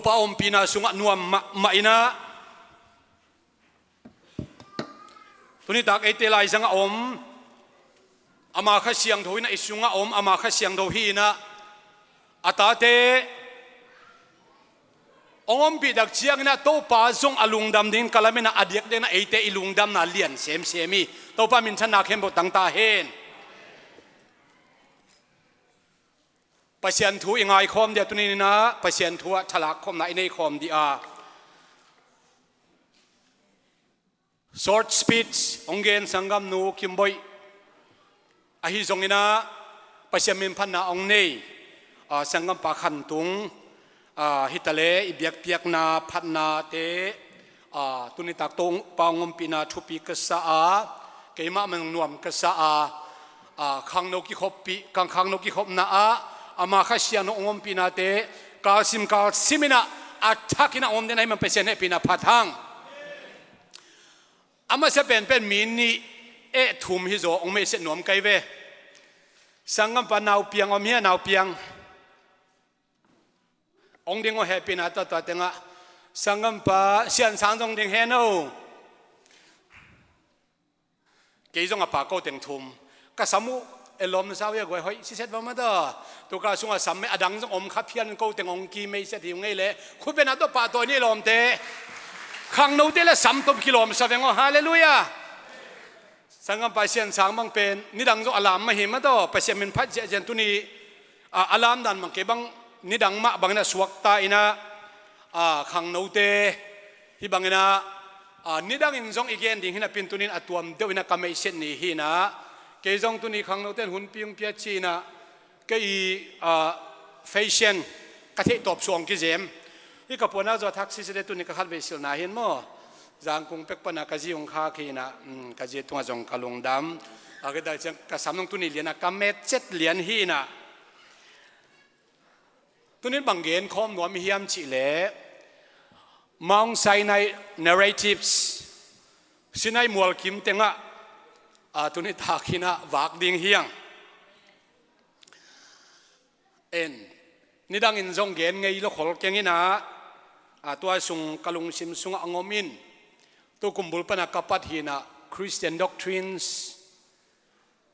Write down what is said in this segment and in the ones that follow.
pa om pina sunga nuam maina tuni tak ete lai zanga om ama kha siang thoina isunga om ama kha siang tho hi na atate ongom pi dak chiang na to pa zong alungdam din kalamina adiak de na ete ilungdam na lian sem semi to pa min than na khem bo tang ta hen pasian thu ingai khom dia tuni na pasian thu thalak khom na inei khom dia short speech ongen sangam nu kimboi ahi zongina pasian min phan na ong nei sangam pa khan tung hitale ibyak piak na phat na te tuni tak tong pangom pina thupi ka sa a keima mang nuam ka sa a khang no ki khop pi kang khang no ki khop na a ama khasian no ongom pina te ka simina athakina om den ai man pesen he pina phathang ama se pen min ni e thum hi zo ong me se nom kai ve sangam pa nau piang om hia nau piang ong ding o happy na ta tenga sangam pa sian sang jong ding he no ke jong a pa ko teng thum ka samu elom sa we goi hoi si set ba ma da to ka sunga sam me adang jong om kha phian ko teng ong ki me se thi ngei le khu be na to pa to ni lom te khang no te la sam tom kilom sa vengo hallelujah sangam pa sian sang bang pen ni dang jo alam ma hi ma to pa sian min phat je jen tu ni alam dan mang ke bang ni dang ma bang na suak ta ina khang no te hi bang ina ni dang in jong igen ding hina pin tunin atuam de ina kamei set ni hi na ke jong tu ni khang no ten hun piung pia chi na ke fashion ka the top song ki jem hi ka pona zo thak si se tu ni ka khat ve sil na hin mo jang kung pek pana ka ji ong kha khi na ka ji tunga jong kalung dam age da chang ka samnong tu ni lian ka met chet lian hi na tunin bangen khom nuam hiam chi le Mount Sinai narratives Sinai mual kim tenga tuni thakina wak ding hiang en nidang in zong gen ngei lo khol kengina tua sung kalung sim sung angomin to kumbul pana kapat hina Christian doctrines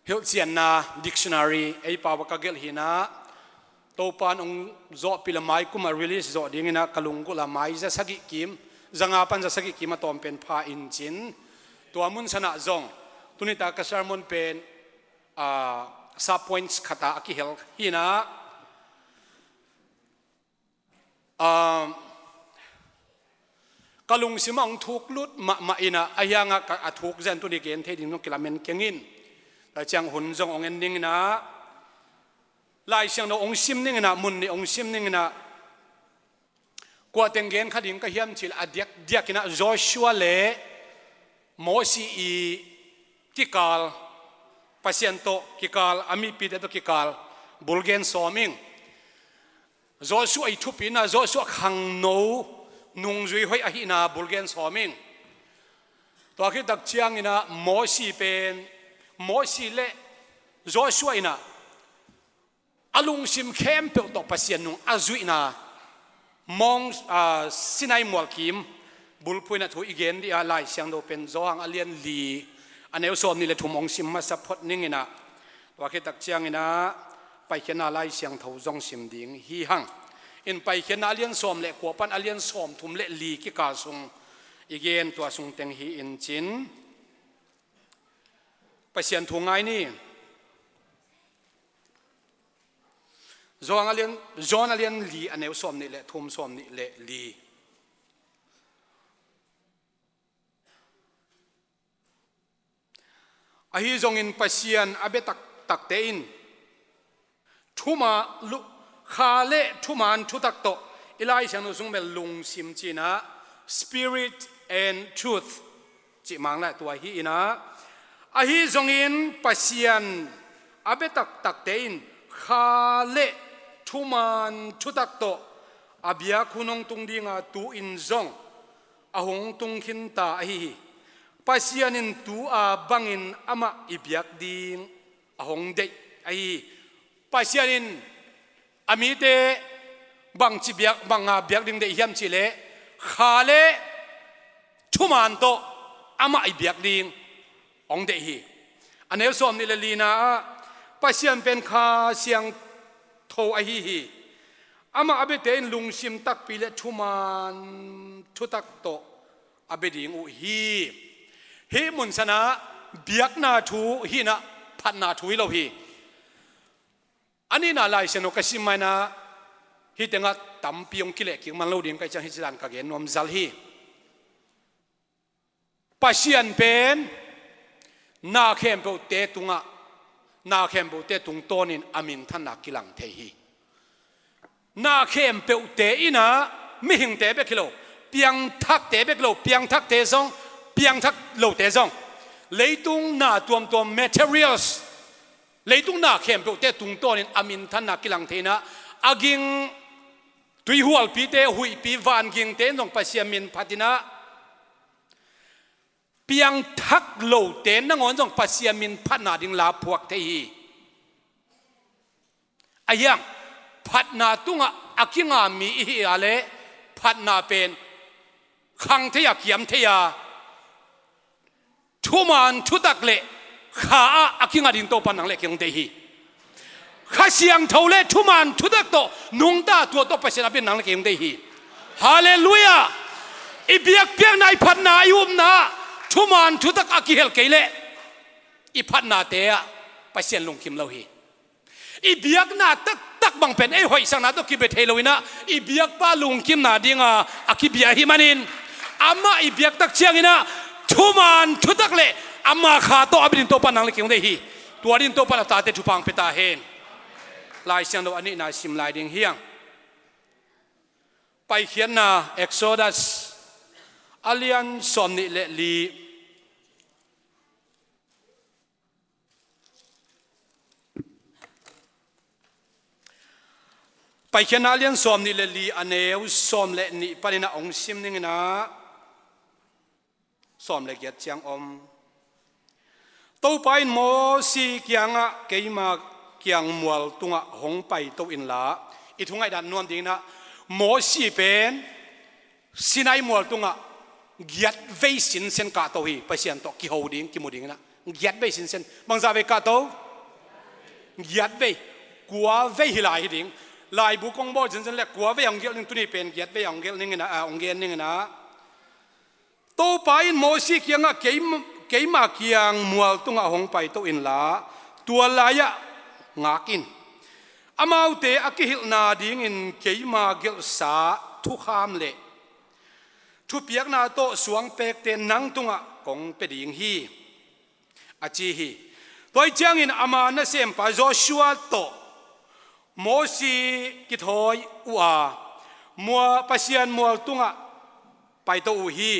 hilchian na dictionary ei pawa ka gel hina to pan ong zo pilamai kuma release zo dingina kalung ko la mai za sagi kim zanga pan za sagi kim atom pen pha in chin to amun sana zong tunita ka sermon pen sub points khata aki hel hina kalung simang thuk lut ma ina ayanga ka athuk zen tu ni gen the ding no kilamen kengin ta chang hun zong ong ending na lai siang no ong sim ning na mun ni ong sim ning na kwa teng gen khading ka hiam chil adyak diakina Joshua le Mosi i kikal pasiento kikal ami pite to kikal bulgen soming Joshua i thupina Joshua khang no nung zui hoi ahina bulgen soming to ki tak chiang ina Mosi pen Mosi le Joshua ina alung sim khem pe to pasien nung azui na mong Sinai mual kim bulpuina thu igen dia lai siang do pen zo hang alian li aneu som ni le thumong sim ma sapot ningina wa ke tak chiang ina pai khena lai siang tho zong sim ding hi hang in pai khena alian som le ko pan alian som thum le li ki ka sung igen to sung teng hi in chin pasian thu ngai ni zon alian li aneu som ni le thum som ni le li ahi zong in pasian abe tak te in thuma lu khale thuman thu tak to ilai sang no sung mel lung sim china spirit and truth chi mang la tua hi ina ahi zong in pasian abe tak te in khale thuman thu tak to abia khunong tung dinga tu in zong ahong tung khin ta hi pasianin tu bangin ama ibyak ding ahong de ai pasianin amite บางจีเบียกบางงาเบียกดิ่งเดียมชิเลขาเลชุมันโตอามาไอเบียกดิ่งองเดฮีอันนี้ส่วนนี่ลีนาปัสยันเป็นขาเสียงโทไอฮีอามาอเบเตนลุงชิมตักปีเลชุมันชุตักโตอเบดิ่งอุฮีมุนสนะเบียกนาทูฮีนะพันนาทูฮิโลฮีอันนี้น่าไล่เสนอกสิมานะฮิตงะตั้มพิยงกิเลกิมันเราดิ่งกันจะฮิจรันกักเนวมซัลฮีปัสยันเป็นนาเข้มเปเตตุงะนาเข้มเปเตตุงโตนินอามินท่านนักกิลังเทฮีนาเข้มเปเตอินะมิหิงเตเบกิโลเปียงทักเตเบกิโลเปียงทักเตซองเปียงทักโลเตซองเลยตุงนาตัว materials เลยตุงนาเข้มเปเตตุงโตนินอามินท่านนักกิลังเทนะอากิงตุยหัวปีเตหุยปีวานกิงเตนองปัสยามินพัตินะเปียงทักโลเตนนังอนจงปัสยามินพัฒนาดิงลาพวกเทีอายังพัฒนาตุงอากิงามีอีอะไรพัฒนาเป็นขังเทียเขียมเทียทุมันทุตักเละข้าอากิงาดินโตปันนังเละเกียงเทีข้าเสียงเท่าเละทุมันทุตักโตนุ่งตาตัวโตปัสยาเป็นนังเละเกียงเทีฮาเลลูยาอีเบียกเปียงในพัฒนายุมนะทุมันทุตักอากิเฮลเกเลอีพัฒนาเตะไปเสียนลงคิมเลาฮีอีเบียกนาตักบังเป็นหอยสังนาตกิเบเทโลวินะอีเบียกป้าลงคิมนาดิงอากิเบียฮิมันินอามาอีเบียกตักเชียงอินะทุมันทุตักเลอามาขาโตอาบินโตปานังเลกิงเดฮีตัวดินโตปาตาเตทุพังเปตาเฮนลายเสียงโดอันนี้นาชิมลายดิงเฮียงไปเขียนนาเอ็กโซดัสอาเลียนสอมนิเลลีไปเขียนอาเลียนสอมนิเลลีอันเนวสอมเลนิปนินาองซิมนิงนะสอมเลเกียรติยังอมตัวไปโมซีเกียงะเกี่ยมาเกียงมัวตุงะหงไปตัวอินลาอีทุงไอดันนวลดิงนะโมซีเป็นสินายมัวตุงะยัดเวสินเซนกาโตฮีไปเสียนโตกิโฮดิงกิโมดิงนะยัดเวสินเซนบางซาเวกาโตยัดเวกัวเวฮิลายดิงลายบุกงโบจนเล็กกัวเวองเกลนึงตุนี่เป็นยัดเวองเกลนึงนะองเกลนึงนะโตไปโมซีเกียงะเกี่ยมาเกียงมัวตุงะหงไปโตอินลาตัวลายะงากินอามาอุเตอกิฮิลนาดิงอินเกี่ยมาเกลสาทุขามเลทุเปียกนาโตสวงเปกเตนังตุงะกงเปดิงฮีอาจีฮีตัวเจียงอินอามาเนเซมปะโจชัวโตโมซีกิทอยอุอามัวปัสยันมัวตุงะไปโตอุฮี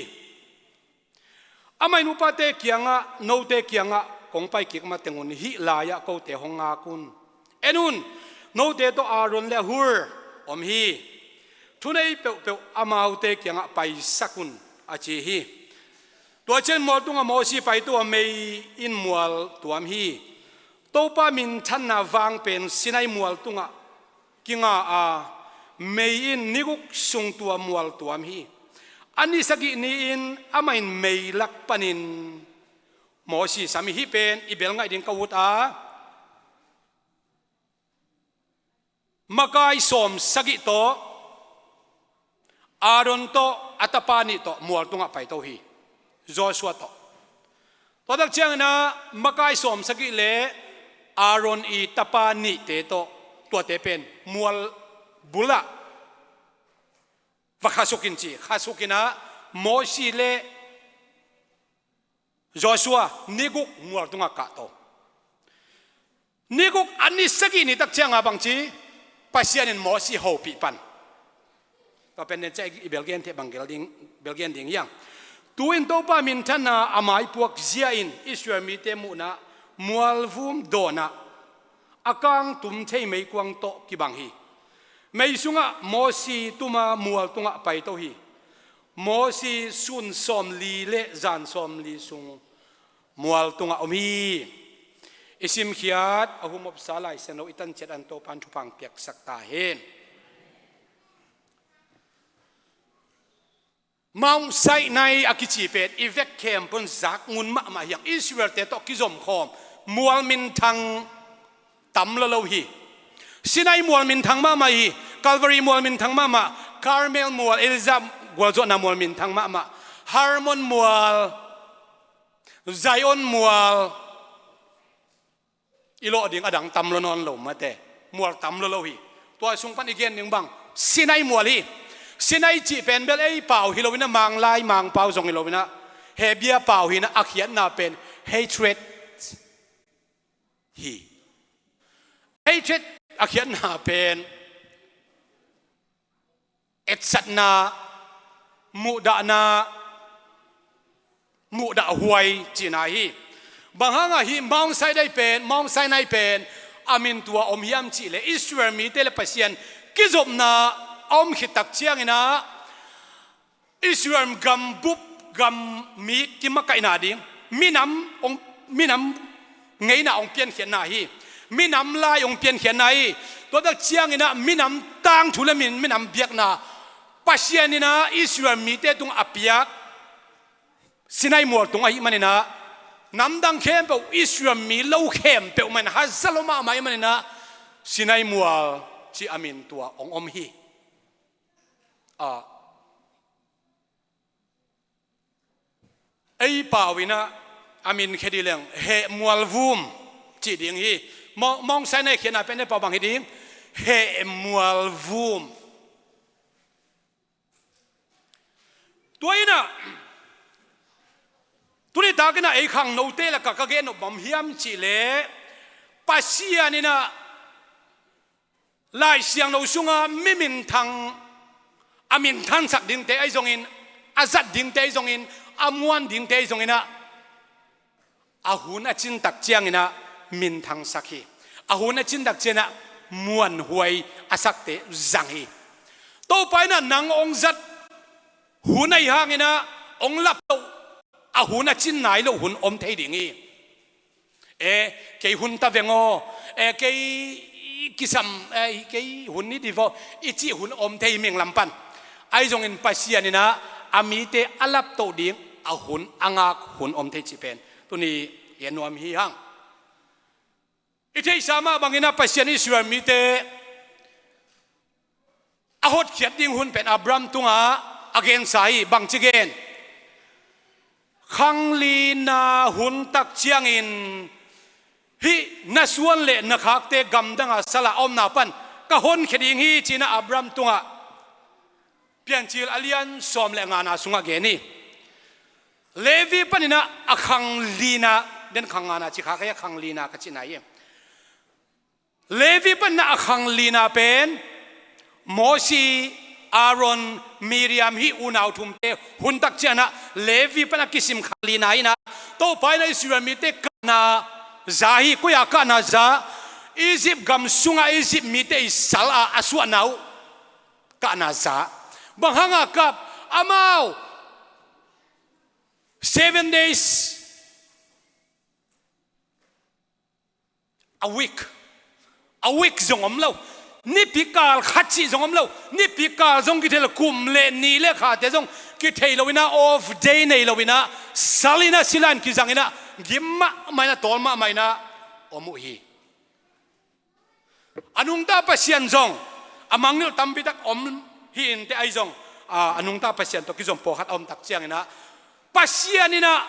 อามานุปะเตเกียงะโนเตเกียงะกงไปกิกมาเตงุนฮิลายะโกเตหงอากุนเอนุนโนเตโตอารอนเลฮูร์อมฮีทุนไอเปลอามาอุเตเกียงะไปสักุนอาจีฮีตัวเช่นมัวตุงะโมซีไปตัวเมย์อินมัวตัวมฮีโตปามินทันนาวางเป็นสินัยมัวตุงะกิงอาเมย์อินนิกุกสุงตัวมัวตัวมฮีอันนี้สักนี้อินอามาอินเมย์ลักปนินโมซีสามีฮีเป็นอีเบลง่ายดิงกวุตามากายสมสักโตอารอนโตอัตปานิโตมัวตุงะไปโตฮีโจชัวโตตัวดักเชียงนะมากายสมสักเลอารอนอีตปานิเตโตตัวเตเป็นมัวบุละว่าข้าสุกินจีข้าสุกินะโมซีเลโจชัวนิกุกมัวตุงะกะโตนิกุกอันนี้สักนี่ดักเชียงอาบังจีปัสยานินโมซีโฮปีปันก็เป็นในใจเบลเกียนเทบังเกลดิงเบลเกียนดิงยังตัวอินโตปามินท่านาอามายพวกเซียอินอิสราเอลมีเตมุนะมัวลฟุมโดนะอากังตุมเทไม่กวางโตกิบังฮีไม่สุงะโมซีตุมามัวตุงะไปโตฮีโมซีสุนสมลีเลจานสมลีสุงมัวตุงะอมีอิสิมขียดอาหุมบสาลายเซโนอิตันเจดันโตปันทุพังเปียกสักตาเฮน Mount Sinai akichipet ivek kem pun zak ngun ma yang Israel te to kizom khom mual min thang tam lo hi Sinai mual min thang ma hi Calvary mual min thang ma Carmel mual Elizam gwalzo na mual min thang ma Harmon mual Zion mual ilo ding adang tam lo non lo mate mual tam lo hi to sung pan igen ning bang Sinai mual hi Sinai chi pen bel ei pau hilowina mang lai mang pau zong hilowina hebia pau hina akhian na pen hatred hi hatred akhian na pen etsat na muda huai china hi banganga hi Mount Sinai pen amin tua om hiam chi le Israel mi te le pasien kizop na om khitak chiang ina Israel gam bup gam mi kimakai na ding minam ngei na ong pian khian na hi minam lai ong pian khian na hi to dak chiang ina minam tang thula minam biak na pasien ina Israel mi te tung apiak Sinai mual tung ai manina namdang khem pe Israel mi lo khem pe man hazaloma mai manina Sinai mual chi amin tua ong om hi ai pawina amin khedileng he mualvum chi ding hi mong sai nai khiana pen pa bang hi ding he mualvum toina tuni dagina ai khang no te la ka ge no bam hiam chi le pasianina lai siang no sunga mimin thang amin than sak ding te ai zongin azat ding te ai zongin amuan ding te ai zongina ahuna chin tak chiang ina min thang sakhi ahuna chin tak chena muan huai asak te zangi to paina nang ong zat hunai hangina ong lap to ahuna chin nai lo hun om thei dingi ke hun ta vengo ke kisam ke hun ni divo ichi hun om thei meng lampan ai zong in pasianina amite alap to ding ahun angak hun om thei chi pen tuni yenom hi hang ithei sama bangina pasian Israel mite ahot khiat ding hun pen Abram tunga again sai bang chigen khangli na hun tak chiang in hi nasuan le na khak te gam danga sala om na pan ka hon kheding hi china Abram tunga pian chil alian som le ngana sunga geni Levi panina akhang lina den khangana chi kha kha khang lina ka china ye Levi panna akhang lina pen Mosi Aaron Miriam hi unaw thumte hun tak chana Levi pana kisim khalina ina to paina Israel mi te kana zahi kuya kana za Egypt gam sunga Egypt mi te sala asu naw kana za bahanga kap amau 7 days a week zongom lo ni pikal khachi zongom lo ni pikal zong ki thel kum le ni le kha te zong ki thailo wina off day nei lo wina salina silan ki zangina gimma maina tolma maina omu hi anung ta pasian zong amangil tambitak om hi in te ai zong anung ta pasian to ki zong po khat om tak chiang ina pasianina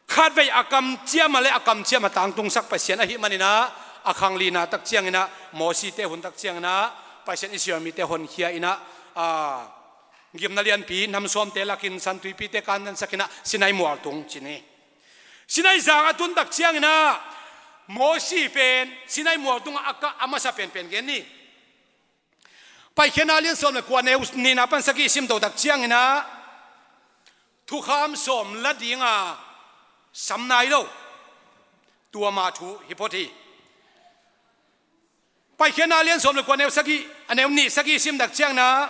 khat vai akam chiama le akam chiama tang tung sak pasian a hi manina akhang lina tak chiang ina Mosi te hun tak chiang ina pasian Israel mi te hon khia ina gimnalian pi nam som te lakin santui pi te kan nan sakina Sinai mual tung chini Sinai zang atun tak chiang ina Mosi pen Sinai mual tung aka amasa pen geni pai khenalian som le kwa ne ni na pan saki sim do tak chiang ina thu kham som la dinga samnai lo tua ma thu hipoti pai khena lian som le kwa ne saki anew ni saki sim dak chiang na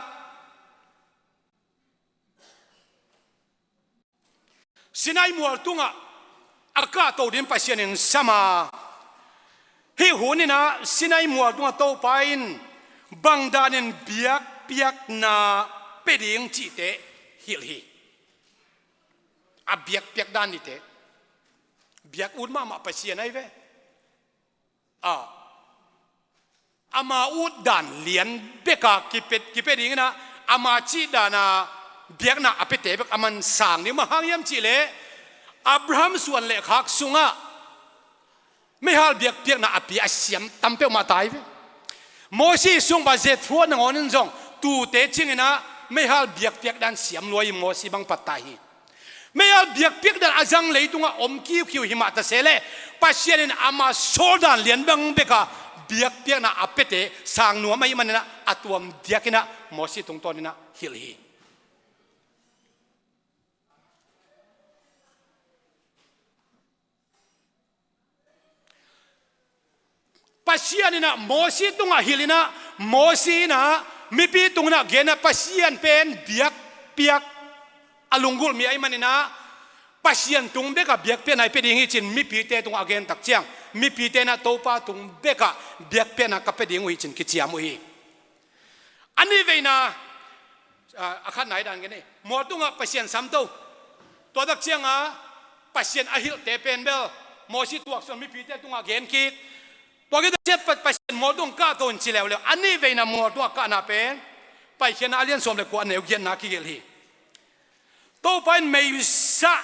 Sinai mual tunga aka to din pasianin sama hi hunina Sinai mual tunga to pain bangdanin biak na peding chi te ฮิลฮีอาเบียกเปียกด้านนี่เตเบียกอุดมาไปเสียไหนเว้อามาอุดดันเลียนเบกากิเป็ดอย่างนะอามาจีดานาเบียกนะอภิเตบอามันสางนี่มาหางยำจีเลอับราฮัมส่วนเล็กหักสุงะไม่ฮัลเบียกนะอภิอาเซียมตั้มเปมาตายเว้โมซีส่งบาเจทัวนังอนินจงตูเตจิงนะไม่ฮัลเบียกดันเสียมลอยโมซีบังปัตตายไม่ฮัลเบียกดันอาจังเลยตุงะอมคิวหิมะตะเสเลปัสเซียนอามาโซดันเลียนบังเบกาเบียกนะอภิเตสางนัวไม่มันนะอัตวมเดียกนะโมซีตรงตัวนี้นะฮิลฮีปัสยานี่นะโมซีตุงะฮิลินะโมซีนะมีปีตุงนะเกนะปัสยานเป็นเบียกอลุงกุลมีไอ้มันนี่นะปัสยานตุงเบกะเบียกเป็นไอ้เป็นอย่างนี้จินมีปีเตตุงอาเกนตักเจียงมีปีเตนะโตปาตุงเบกะเบียกเป็นนะกับเป็นอย่างนี้จินกิจยามุฮีอันนี้เวนะอาคารไหนดันกันนี่หมดตุงะปัสยานซ้ำตัวตักเจียงปัสยานอาฮิลเตเป็นเบลโมซีตัวส่วนมีปีเตตุงอาเกนกิตัวก็จะไปเห็นหมดดวงก้าตัวนี้แล้วอันนี้เวนะหมดดวงก้านาเป็นไปเห็นอาเลียนสมเลยกว่าเนี่ยเขียนนักกิเลสตัวไปไม่สะ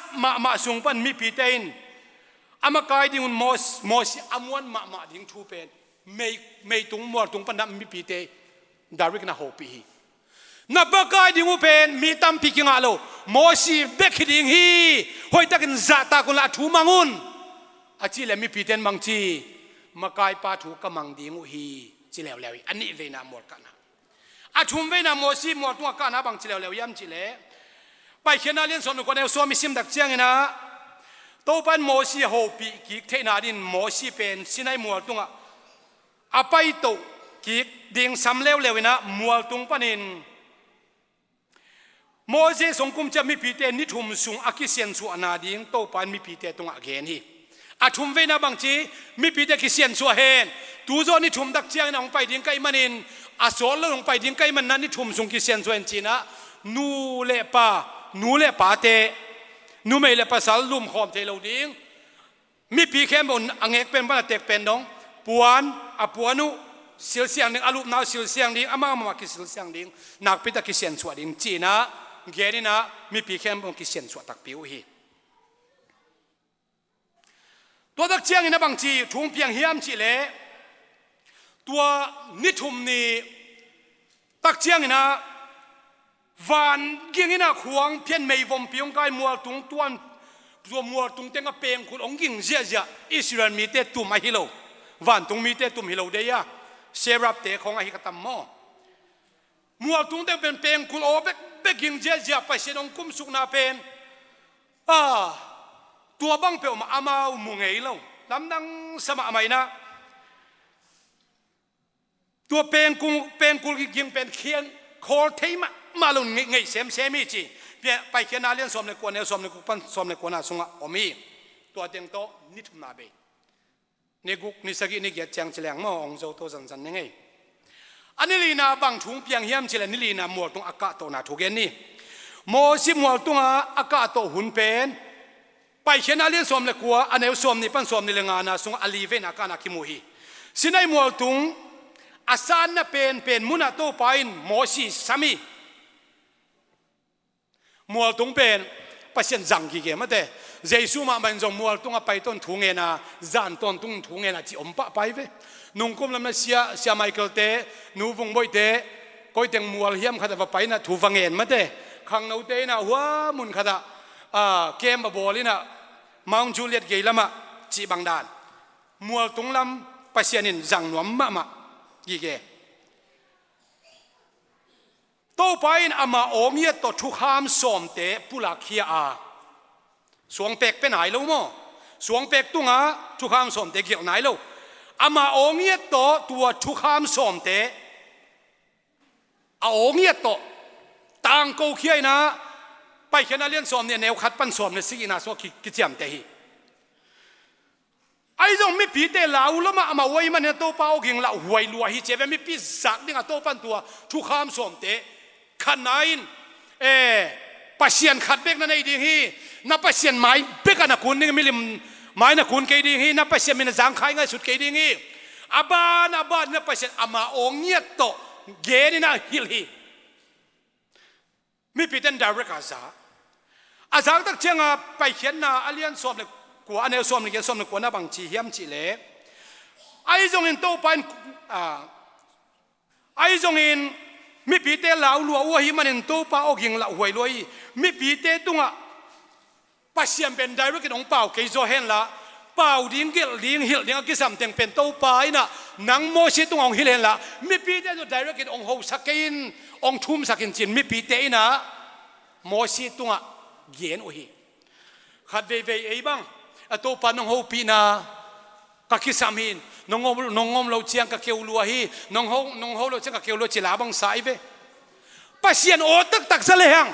มาส่งปันมีปีเตนอามากายดิ้งมอสอามวนมาดิ้งทูเป็นไม่ตุงหมดตุงปันนั้นมีปีเตดาริกนะโฮปีนับกายดิ้งเป็นมีตั้มปีกิงอาโลมอสเบกดิ้งฮีหอยตะกันจัตตากุลาทูมังุนอาชีเลยมีปีเตนบางทีมากายปาถูกกำมังดีงูฮีจิเลวเลวอันนี้เวนาหมดกันนะอาชุมเวนาโมซีหมดตัวกันนะบางจิเลวเลวย้ำจิเลไปเขียนอาเลียนสอนคนเอลสวามิซิมดักเจียงนะโตปันโมซีโฮปีกิกเทนาดินโมซีเป็นสินัยหมดตัวอาไปโตกิกดิ่งซ้ำเลวเลวนะหมดตรงปันินโมเสสงคุมจะมีปีเตนิทุมสุงอากิเซียนสุอนาดิ่งโตปันมีปีเตตรงอาเกนีอาชุมเวนะบางทีมีปีเตกิเซียนสัวเฮนตูโซนี่ชุมดักเจียงนะองไปดิ้งไกมันินอาโซลลงไปดิ้งไกมันนั้นนี่ชุมสุงกิเซียนสัวเฮนจีนะนูเล่ป้าเตนูไม่เล่ป้าสารลุมขอมเทโลดิ้งมีปีแค่บนอังเอกเป็นบ้านเตกเป็นน้องปวนปวนุเสียเสียงหนึ่งอารุณนาเสียเสียงดิ้งอามากิเสียเสียงดิ้งนักปีตกิเซียนสัวดิ้งจีนะเกนี่นะมีปีแค่บนกิเซียนสัวตักปิวฮีตัวตักเชียงนะบางทีทุ่งเพียงเฮียมชีเลตัวนิทุมนี่ตักเชียงนะวันกิงนะขวางเพียนไม่วมเพียงกายมัวตุงตัวมัวตุงเต็งกับเพียงคุณองกิงเสียอิสราเอลมีเตตุมฮิโลวันตุงมีเตตุมฮิโลเดียเซรับเตของอหิกตัมมอมัวตุงเต็งเป็นเพียงคุณโอเบกิงเสียไปเสดงกุมสุกนาเป็นตัวบังเปียวมาอามามุงเอ๋ยเราลำดังสมัยใหม่นะตัวเป็นกุลกิงเป็นเขียนโคเทมาลุนไงเซมมิจีเปียไปเขียนอาเลียนสมในกวนเอลสมในกุปันสมในกวนอาสงะอมีตัวเตียงโตนิทุมนาเบนี่กุกนิสกินี่เกียรจังเฉลียงมอองโจโตสันสันยังไงอันนี้ลีนาบังถุงเปียงเฮียมเฉลียงนี่ลีนามัวตรงอากาศโตนาถูกเย็นนี่โมซิมัวตรงอากาศโตหุ่นเป็นไปเขียนอาเลียนสมเลยกัวอันเอลสมนี่ปันสมนี่เลงานาสงอลีเวนักานาคิมูฮีสินัยมัวตุงอาสานน่ะเป็นมุนาโตไปน์โมซีสามีมัวตุงเป็นปัศยันจังกิเกมาเตเจสุมามันจงมัวตุงไปต้นทุ่งเงินะจานต้นทุ่งเงินะจีอมปะไปเวนุ่งกุมลำนั้นเสียไมเคิลเตนูวงบอยเตก้อยเต็งมัวเฮียมขัดว่าไปนะถูฟังเงินมาเตขังนูเตนะหัวมุนขัดเกมบอลนี่นะมังจูเลียตเกลมาจีบังดานมัวตุงลำปัศยันินจังนวมมากี่เกโตไปน์อามาอมีตัวทุกขามสมเตปุลักเฮียสวงเป็กเป็นไหนรู้มั้งสวงเป็กตุงทุกขามสมเตเกี่ยวไหนรู้อามาอมีตัวทุกขามสมเตอมีตัวต่างกูเขียนะไปเขียนเรียนสมเนี่ยแนวขัดปั้นสมเนี่ยสิ่งน่าสวกิจยามเตหีไอ้ตรงไม่ปีเตลาวแล้วมาไว้มันเนี่ยโตเป้ากิ่งละหวยรัวฮิเจเวไม่ปีสักเนี่ยโตปั้นตัวทุกขามสมเตขันไหน ปัสยันขัดเบกนั่นไอ้ดีฮีนับปัสยันไม้เบกันนักคุณนี่มิลิมไม้นักคุณเกดีฮีนับปัสยันมีนจางขายง่ายสุดเกดีฮีอาบานนับปัสยันอามาองเงียโตเกนี่นะฮิลฮีมีพิธีดาวร์กาซาอาจารย์ตักเชียงไปเขียนนาอเลียนสวมเลยกว่าอันเอลสวมเลยสวมเลยกว่าน่าบางชีเฮียมชีเล่ไอ้จงอินโตปันไอ้จงอินมีพิธีลาวลัววัวหิมันอินโตปาอกิงละหวยลอยมีพิธีตุงปัสยันเป็นดาวร์กินองเป่าเกยโซเฮนละเป่าดิ้งเกลดิ้งฮิลดิ้งกิสัมเต็งเป็นโตปาอินะนังโมชิตุงองฮิเลนละมีพิธีตัวดาวร์กินองโฮสักินองทุ่มสักินจินมีพิธีนะโมชิตุงเย็นโอฮีขัดเวไอ้บ้างตัวปานองโฮปีนากักิสามินน้องงมเราเชียงกับเกลลัวฮีน้องโฮเราเชียงกับเกลลัวจิลาบังสายเวปัสยันโอตักสะเลหัง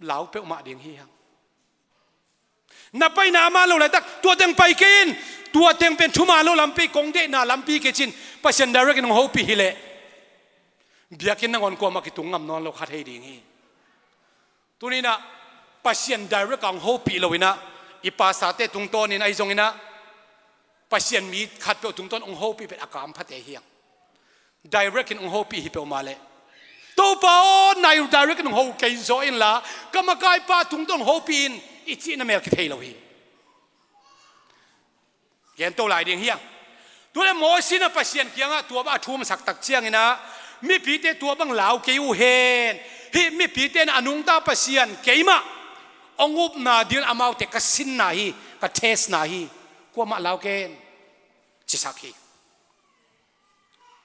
เหลาเปอมาเดียงฮีหังนับไปนามาเราเลยตักตัวเต็งไปกินตัวเต็งเป็นชุมาเราลำปีกงเดนาลำปีเกจินปัสยันดาร์กินน้องโฮปีฮิเลเบียกินนังอนกว่ามากิตุงงำนอนเราขัดให้ดีฮีตัวนี้นะปัสยันดาร์กังโฮปีเราวินะอีภาษาเตตุงโตนี่นะไอจงนี่นะปัสยันมีขัดเปตุงโตองโฮปีเป็นอากาศพัดเฮียงดาร์กินองโฮปีฮิเปอมาเลยตัวป้านายดาร์กินองโฮเกยโซอินละก็มากายป้าตุงโตองโฮปีนอิจินเมลคิดให้เราฮีเขียนตัวหลายเดียงเฮียงตัวเลยโมสินะปัสยันเคียงตัวบ้าทุ่มสักตักเชียงนี่นะมีปีเตตัวบังเหลาเกยูเฮนฮีมีปีเตนอนุงตาปัสยันเกยมาองอุบนาดินอามาวเตกัสินนาฮีกัเทสนาฮีกว่ามาเหลาเกนจิสักฮี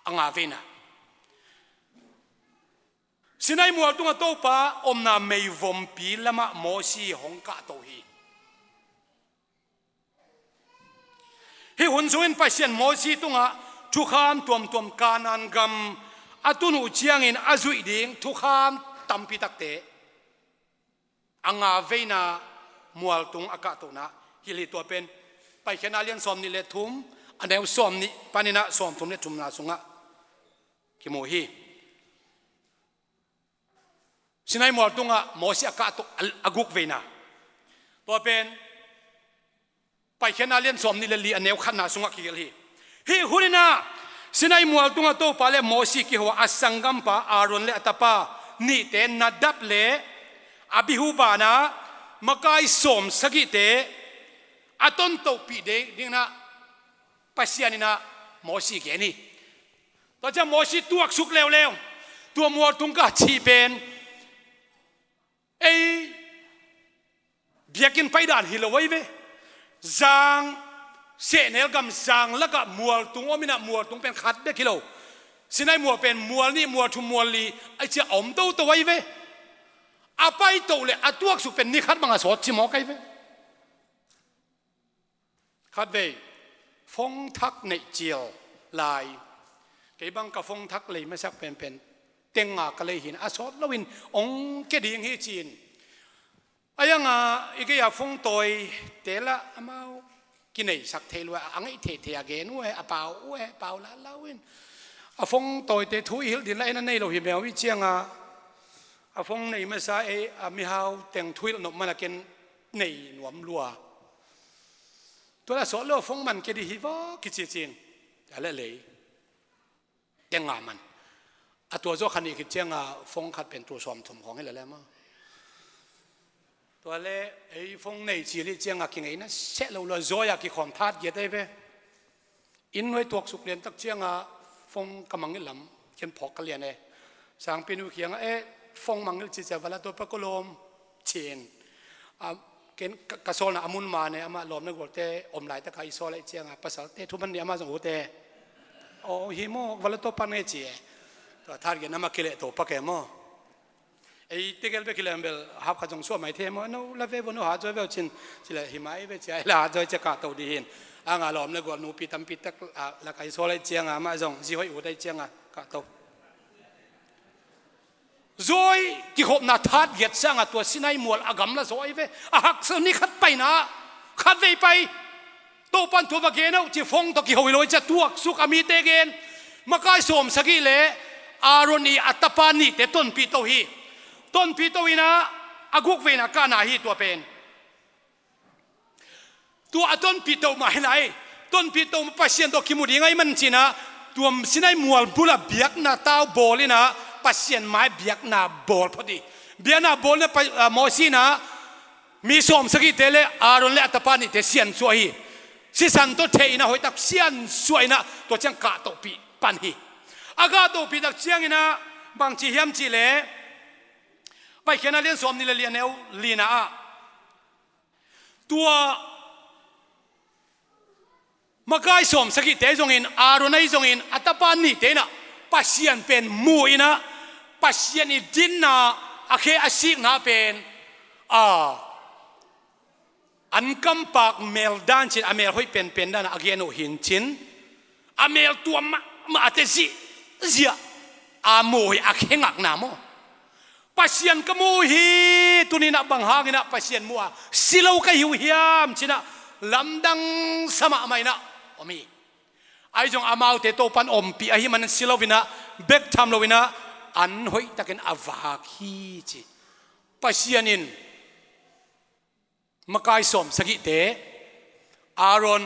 อังอาเวนะสินัยมัวตุงโตปาอมนาเมย์วมปีละมาโมซีฮงกะโตฮีฮีหุ่นสุนปัสยันโมซีตุงะทุกขามตัวมกานันกัมอตุนุเชียงอินอาจุยดิ่งทุกขามตัมปิตักเตอังอาเวนะมัวตุงอากาศตุนะฮิลิตัวเป็นไปแค่นาเลียนสอมนิเลทุมอันเดียวสอมนิปานินะสอมทุมเลทุมนาสุงะกิโมฮีสินัยมัวตุงะโมซีอากาศตุอากุกเวนะตัวเป็นไปแค่นาเลียนสอมนิเลลีอันเดียวขันนาสุงะกิเลฮีฮีฮุรินะสินัยมัวตุงะโตปาเลโมซีกิหัวอัสังกัมปาอารอนเลอตาปานี่เตนนัดดับเลอภิหูบานะมากายสมสกิเตอตนโตปีเดดิงนะปัสยานินะโมซีเกนี่ตอนจะโมซีตัวสุกเร็วตัวมัวตุงกะชีเป็นเอเบียกินไปด่านฮิลไว้เวจางเสนเนลกัมจางแล้วก็มัวตุงอมินะมัวตุงเป็นขัดเบกิโลสินัยมัวเป็นมัวนี่มัวทุมัวลีไอเจ้าอมตัวไว้เวอาไปโตเลยอาตัวสุเป็นนิคัดบังอาสอดจิมอกไอเวคัดเวฟงทักในเจียวลายเก็บังกับฟงทักเลยไม่สักเป็นเต็งอากเลยหินอาสอดลวินองเกดีงฮีจีนอายังอีกอย่างฟงตอยเตละอามากินไอสักเทลวะอังไอเทเกนเวอเปล่าเปล่าละวินอาฟงตอยเตทุยหิลดินไลนั่นในเราเห็นแมววิเชียงอาฟงในมาซาเอมีฮาวแต่งทุยนกมันกินในหนวมลัวตัวละสอลฟงมันเกดีฮิวกิจจีนอะไรเลยแต่งงานมันตัวโจขันอีกเจียงฟงขัดเป็นตัวสอมถมของให้แล้วมั้งตัวเล่ไอ้ฟงในจีริเจียงกินไอ้นะเสร็จเราโจยกิของทัดเยอะได้ไหมอินไว้ตัวสุกเรียนตักเจียงฟงกำมังนิลำเขียนพอกกันเรียนเลยสางเป็นวิเคียงฟงมังนิลจิตจะเวลาตัวปะกุลมเชียนเกณฑ์กระโซนอามุนมาเนี่ยอามาหลอมในกวดเตอมไหลตะไคร้โซอะไรเจียงภาษาเตทุบันเนี่ยอามาสงโอเตโอ้ฮิโมเวลาตัวปันเงจีตัวทาร์เกนอามาคิเลตัวปักเกมไอ้ที่เกลเบคิเลมเบลฮับขจงส่วนไม่เทมโน้ละเวบโน้หาจอยเบลชินจิเลหิมายเวจีไอละจอยจะกาตัวดีหินอ่างหลอมในกวดนูปีตัมปีตักละไคร้โซอะไรเจียงอามาสงจีหอยอุได้เจียงกาตัวrồi cái hộp na thắt giật sang tua xin ai mua agam là rồi về hắc sơn ni khát bay na khát về bay tô pan tua vàng nào chỉ phong to cái hồi lối chặt tuộc suốt ami tê gen mà cái xóm sagi lệ aroni atapani te ton pi to hi ต้นปีโตวินะอากุกเวนะกานาฮีตัวเป็นตัวต้นปีโตมาไหนต้นปีโตมาปัสเซียนตัวคิมุดีไงมันจีนะตัวสินัยมัวบุลเบียกนาตาวบอลินะปัสเซียนไม้เบียกนาบอลพอดีเบียนาบอลเนี่ยมอสีนะมีสมสกิเตเลอารอนเลอัตปานิเตเซียนสวยสิสันตัวเทนะหอยตักเซียนสวยนะตัวจังกาตัวปีปันฮีอากาตัวปีตักเชียงนะบางจีเฮียมจีเลไปเขียนเรียนสมนี่เรียนเอวลีนะตัวมาไกสมสกิเตจงอินอารอนไอจงอินอัตปานิเตนะปัสเซียนเป็นมูอินะปัสเซียนอิดินนะอาเคอาศิกนะเป็นอันกำปากเมลด้านชินอเมลห้อยเป็นด้านอาเกโนหินชินอเมลตัวมาเตจิเสียอาโมยอาเคงักนามปัสเซียนกมูฮีตุนินะบังฮากินะปัสเซียนมัวสิโลกะหิวเฮียมชินะลำดังสมาไม่นะอมีไอจงอามาวเตโตปันอมปีไอมันสิโลวินะเบกทำโลวินะอันห้อยตะเกนอาวาคีจิปัสเซียนินมาไกสมสกิเตอารอน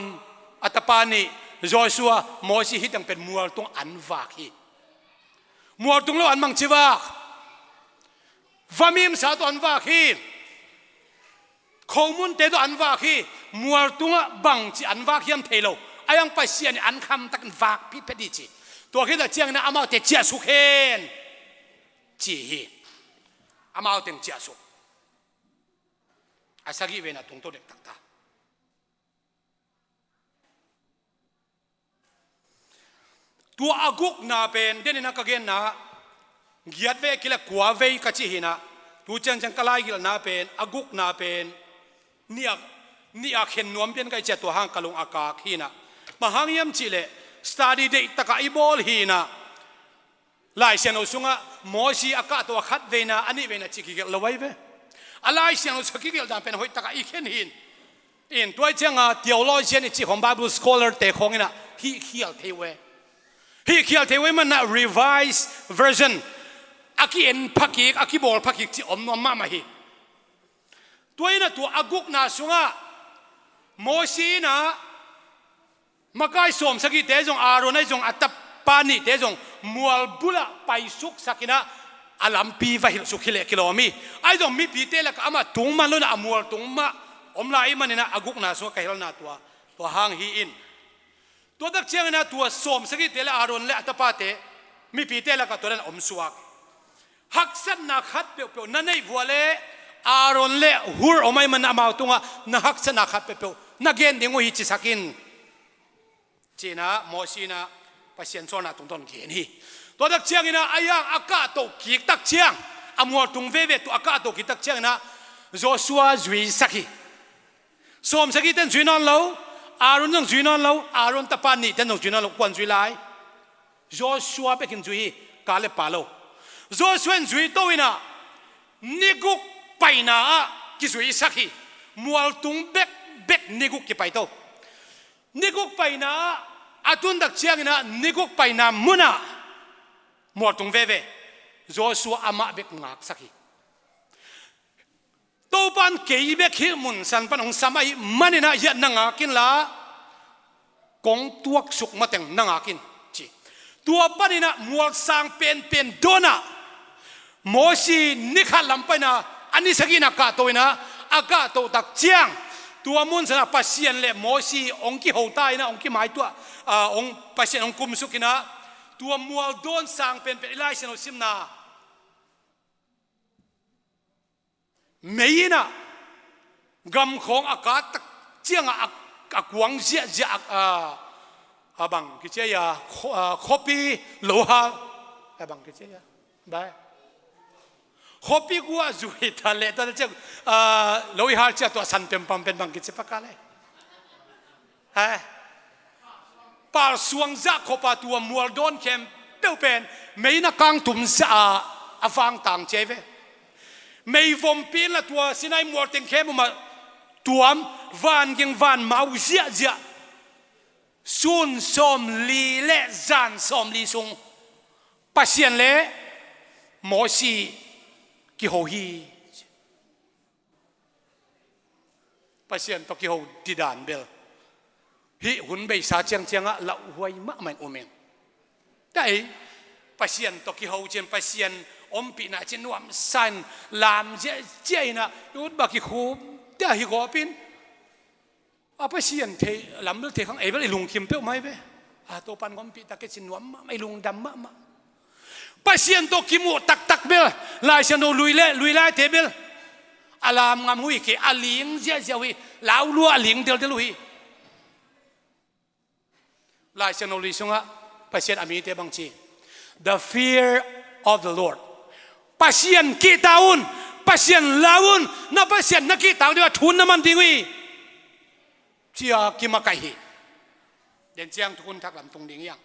อัตปานิโจชัวโมซิฮิตังเป็นมัวตรงอันวาคีมัวตรงโลอันมังชิวากวามิมสาตัวอันวาคีข้อมูลเตตัวอันวาคีมัวตรงบังจีอันวาคีอันเทโลอายังไปเสียนอันคำตักวากพิษเพดิจีตัวคิดแต่เจียงนะอามาเตเจียสุเคนจีฮีอามาเตเจียสุอาศัยเวนะตรงตัวเด็กต่างๆตัวอากุกนาเป็นเดนินักเกนนะเกียรติเวกิเลกว่าเวกัจจิหินะตัวจังกลายกิลนาเป็นอากุกนาเป็นนี่อาเข็นนวมเป็นไก่เจตัวห้างกะลงอากาขีนะมาหางยมจิเลสตาดีเดตตะกายบอลฮีนะลายเสียงอุสุงะโมชีอากาตัวขัดเวนะอันนี้เวนะจิกิเกลไว้เวอะไรเสียงสกิเกลดานเป็นหอยตะกอีเข็นหินอินตัวเจ้าtheologian นี่จีของ Bible scholar เตะของนี่นะฮีเขียลเทเวมันนะ revised version อากิเอ็นพักอีกอากิบอลพักอีกจีอมนวมมาฮีตัวนี้นะตัวอากุกนาสุงะโมชีนะมาไกสมสกิเตจงอารอนไอจงอัตปานิเตจงมัวบุละไปสุกสักินะอาลัมปีวะฮิลสุขิเลกิโลมีไอ้ตรงมีปีเตละก็อามาตุงมันลุนะอามัวตุงมาอมลายมันนี่นะอากุกนาสุกะฮิลนาตัวหางฮีอินตัวตักเชียงนะตัวสมสกิเตละอารอนและอัตปาเตมีปีเตละก็ตัวนั้นอมสวกฮักสันนักฮัดเปียวนั่นไอ้วัวเล่อารอนเล่หัวออกมามันอามาตุงะนักฮักสันนักฮัดเปียวนักเกณฑ์เดี๋ยวงูฮิจิสักินจีนะโมชีนะปัสเซียนโซนาตรงต้นเกณฑ์ฮีตัวตักเชียงนะอายังอากาศตกกิกตักเชียงอามัวตุงเวตัวอากาศตกกิกตักเชียงนะโจชัวจุยสักิสมสกิเต็นจุยนอนเราอารอนต้องจุยนอนเราอารอนตะปานี่เต็นต้องจุยนอนเราควันจุยไลโจชัวไปกินจุยกาเลปาโลโจชัวจุยโตวินะนิกุกไปนะกิจุยสักิมัวตุงเบกนิกุกกิไปโตนิกุกไปนะอาตุนตักเชียงนะนิกุกไปนะมุนะมัวตุงเวโจชัวอามาเบกงักสักิตัวปันเกยเบกฮิมุนสันปันองสมัยมันนี่นะยันนังอากินละกงตัวสุกมาแต่งนังอากินจีตัวปันนี่นะมัวสังเป็นโดนะโมชีนิขัดลำไปนะอันนี้สักินักกาตัวนะอากาศตัวตักเจียงตัวมุนสนะปัสเซียนเล่โมชีองค์quiหตายนะองค์quiหมายตัวองค์ปัสเซียนองค์กุมสุกินะตัวมัวโดนสังเป็นไล่เสนอซิมนาไม่นะกำของอากาศตักเจียงอักวังเจียบังกิเจียคอปีโลหะบังกิเจียได้คอปีกัวจุยทะเลตอนเจ้าโลหะเจ้าตัวสันเป็นปั๊มเป็นบังกิเจียปากกาเลยปาร์สวงจักขบตัวมัวโดนเข้มเป้าเป็นไม่นักกังตุ่มซาฟังต่างเจเวไม่วมปีนละตัวสินายมัวเต็งเข้มมาตัววันยังวันมาอุเสียซุนสมลีเละจันสมลีซุงปัสเซียนเละโมชี กิโฮฮีปัสยันตกิโฮดิดานเบลฮิหุ่นเบยสาเจียงเจียงอะละหวยมะมันโอเมนแต่ปัสยันตกิโฮเจนปัสยันอมปีน่ะเจนวมสันลามเจน่ะยุดบักกิโฮแต่ฮิโกปินอาปัสยันเทลำเบลเทขังเอเบลลุงคิมเป้าไม่เบ้ตัวปันอมปีตะเกจินวมไม่ลุงดำมะปัสยันตกิมูตักเบลลายเชนโนลุยเล่เทเบลอารามงามหุยเกอลิงเจ้าหุยลาวลัวอลิงเดลหุยลายเชนโนลุยสงะปัสยันอามีเตบังจี the fear of the Lord ปัสยันกีตาอุนปัสยันลาอุนนับปัสยันนักกีตาอุนว่าทุนน้ำมันดีวิเจียกิมาไก่หิเดินเจียงทุนทักลำตรงดิ่งยัง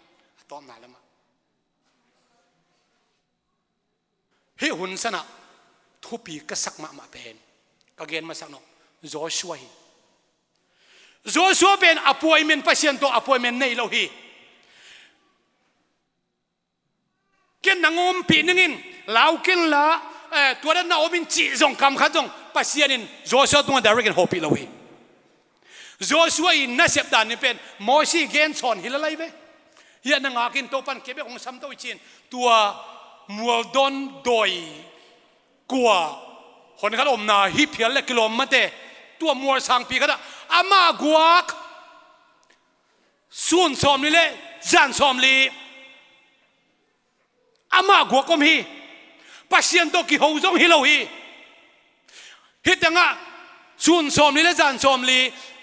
ตอมนาแล้วมาเฮ้หุ่นสนะทุบปีกษักมาเป็นก็เกณฑ์มาสักหน่อยโจชัวเป็นอภัยเมนปัสยันตัวอภัยเมนในโลหีเกณฑ์นางอมปีนึงลาวเกณฑ์ละตัวนั้นนาอมินจีจงคำขัดจงปัสยันินโจชัวตัวดาริกันโฮปีโลหีโจชัวอินนัสเซบดานนี่เป็นโมชีเกณฑ์สอนฮิลอะไรเว้ยเฮียนางอากินตัวปันเก็บของซ้ำตัวจีนตัวมัวดอนดอยกัวคนขัดอมนาฮิเพียลเล็กกิโลมาเตตัวมัวสังปีกันอามากัวส่วนสอมนี่เลยจันสอมลีอามากัวก็มีปัสยันโตกิโฮจงฮิโลฮีฮิตยังอ่ะส่วนสอมนี่เลยจันสอมลี